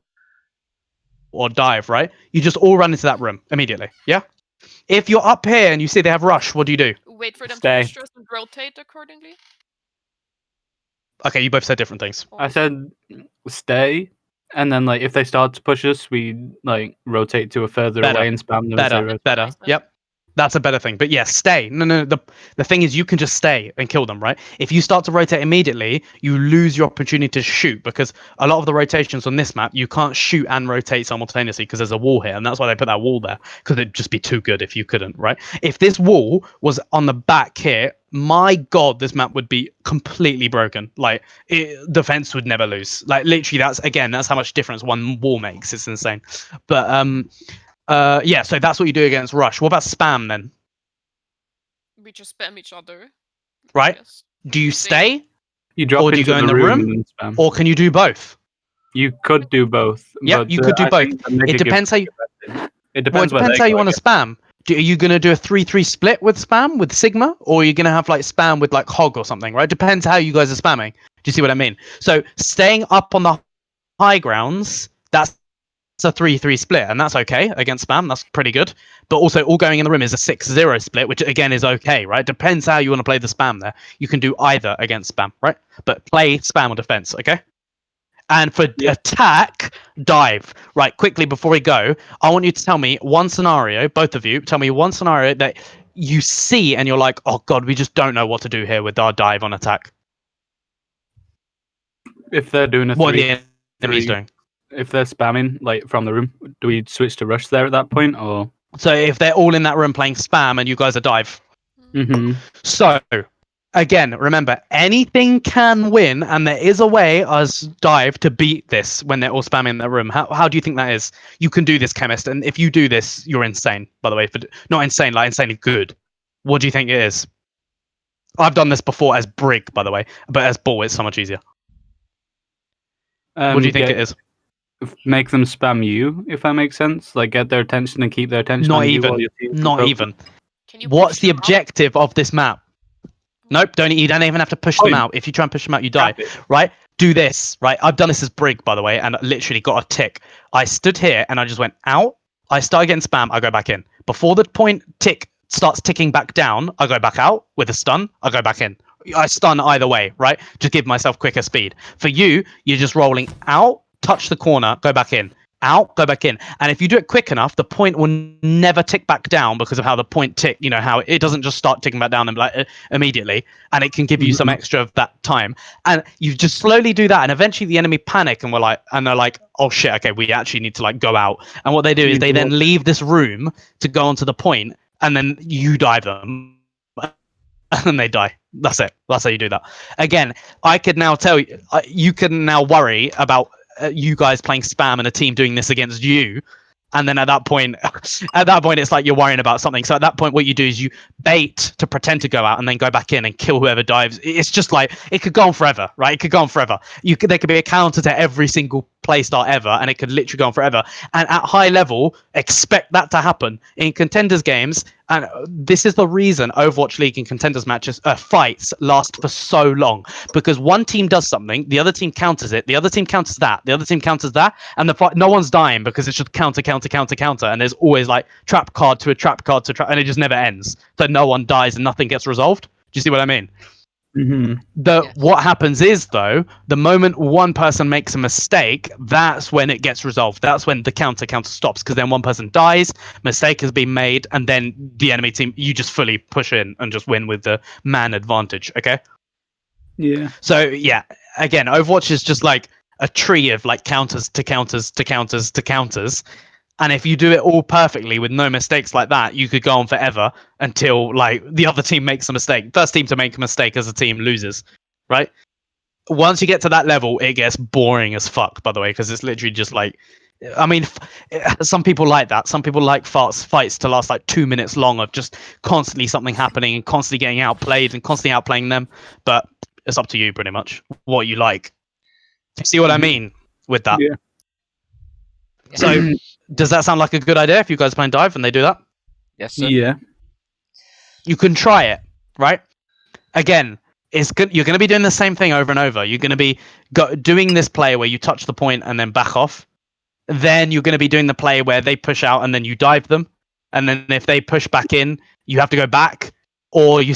or dive, right? You just all run into that room immediately. Yeah. If you're up here and you see they have rush, what do you do? Wait for them Stay. to push us and rotate accordingly. Okay, you both said different things. I said stay, and then like if they start to push us, we like rotate to a further Better. away and spam them as they rotate. Better. Yep. That's a better thing. But yeah, stay. No. The thing is, you can just stay and kill them, right? If you start to rotate immediately, you lose your opportunity to shoot because a lot of the rotations on this map, you can't shoot and rotate simultaneously because there's a wall here, and that's why they put that wall there because it'd just be too good if you couldn't, right? If this wall was on the back here, my god, this map would be completely broken. Like, defense would never lose. Like, literally, that's how much difference one wall makes. It's insane. But yeah, so that's what you do against rush. What about spam then? We just spam each other. Right? Yes. Do you stay? You drop Or do you into go in the the room? and then spam. Or can you do both? You could do both. Yeah, but, you could do I both. think the Mega It depends how you. It Well, it depends. where depends they how you go, want to spam. Are you going to do a 3-3 split with spam with Sigma, or are you going to have like spam with like Hog or something? Right? Depends how you guys are spamming. Do you see what I mean? So staying up on the high grounds, that's a 3-3 split, and that's okay against spam. That's pretty good. But also, all going in the room is a 6-0 split, which again is okay, right? Depends how you want to play the spam there. You can do either against spam, right? But play spam or defense, okay? And for attack, dive. Right, quickly before we go, I want you to tell me one scenario, both of you, tell me one scenario that you see and you're like, oh god, we just don't know what to do here with our dive on attack. If they're doing a What are 3, the enemies doing? if they're spamming like from the room, do we switch to rush there at that point, or? So if they're all in that room playing spam and you guys are dive. Mm-hmm. So again, remember, anything can win, and there is a way as dive to beat this when they're all spamming in the room. How do you think that is? You can do this, chemist, and if you do this, you're insane. By the way, but not insane, like insanely good. What do you think it is? I've done this before as Brig, by the way, but as Bull, it's so much easier. What do you think it is? Make them spam you, if that makes sense. Like get their attention and keep their attention Not on you even. while your team's Not focused. even. Can you What's push the them out? objective of this map? Nope, you don't even have to push them Point. out. If you try and push them out, you die. Trap it. Right? Do this, right? I've done this as Brig, by the way, and literally got a tick. I stood here and I just went out. I start getting spam, I go back in. Before the point tick starts ticking back down, I go back out with a stun, I go back in. I stun either way, right? Just give myself quicker speed. For you, you're just rolling out, touch the corner, go back in. Out, go back in. And if you do it quick enough, the point will never tick back down because of how the point tick, you know, how it doesn't just start ticking back down and like immediately, and it can give you some extra of that time. And you just slowly do that, and eventually the enemy panic and they're like, oh shit, okay, we actually need to like go out. And what they do is they then leave this room to go onto the point, and then you dive them. And then they die. That's it. That's how you do that. Again, I could now tell you, you can now worry about you guys playing spam and a team doing this against you, and then at that point it's like you're worrying about something. So at that point what you do is you bait to pretend to go out and then go back in and kill whoever dives. It's just like it could go on forever, right? It could go on forever. There could be a counter to every single playstyle ever, and it could literally go on forever. And at high level, expect that to happen in contenders games. And this is the reason Overwatch League and contenders matches fights last for so long, because one team does something, the other team counters it, the other team counters that, the other team counters that, and the fight, no one's dying because it's just counter, and there's always like trap card to a trap card to trap, and it just never ends. So no one dies and nothing gets resolved. Do you see what I mean? Mm-hmm. What happens is, though, the moment one person makes a mistake, that's when it gets resolved. That's when the counter stops, because then one person dies, mistake has been made, and then the enemy team, you just fully push in and just win with the man advantage. Okay. Yeah. So yeah, again, Overwatch is just like a tree of like counters to counters to counters to counters. And if you do it all perfectly with no mistakes like that, you could go on forever until like the other team makes a mistake. First team to make a mistake as a team loses, right? Once you get to that level, it gets boring as fuck, by the way, because it's literally just like, I mean, some people like that. Some people like fights to last like 2 minutes long of just constantly something happening and constantly getting outplayed and constantly outplaying them. But it's up to you pretty much what you like. Do you see what I mean with that? Yeah. So does that sound like a good idea if you guys play dive and they do that? Yes, sir. Yeah. You can try it, right? Again, it's good. You're going to be doing the same thing over and over. You're going to be doing this play where you touch the point and then back off. Then you're going to be doing the play where they push out and then you dive them. And then if they push back in, you have to go back. Or you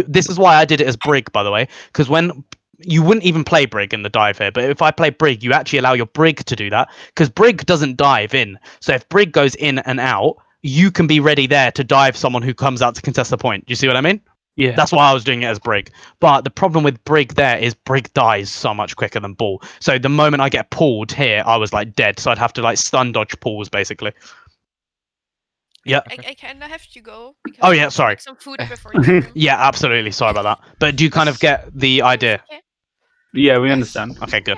this is why I did it as Brig, by the way, because when you wouldn't even play Brig in the dive here, but if I play Brig, you actually allow your Brig to do that, because Brig doesn't dive in. So if Brig goes in and out, you can be ready there to dive someone who comes out to contest the point. Do you see what I mean? Yeah. That's why I was doing it as Brig. But the problem with Brig there is Brig dies so much quicker than Bull. So the moment I get pulled here, I was like dead. So I'd have to like stun dodge pulls basically. Yeah. I kind of have to go. Because Oh I yeah, have to sorry. make some food before the room. Yeah, absolutely. Sorry about that. But do you kind of get the idea? Okay. Yeah, we Yes. understand. Okay, good.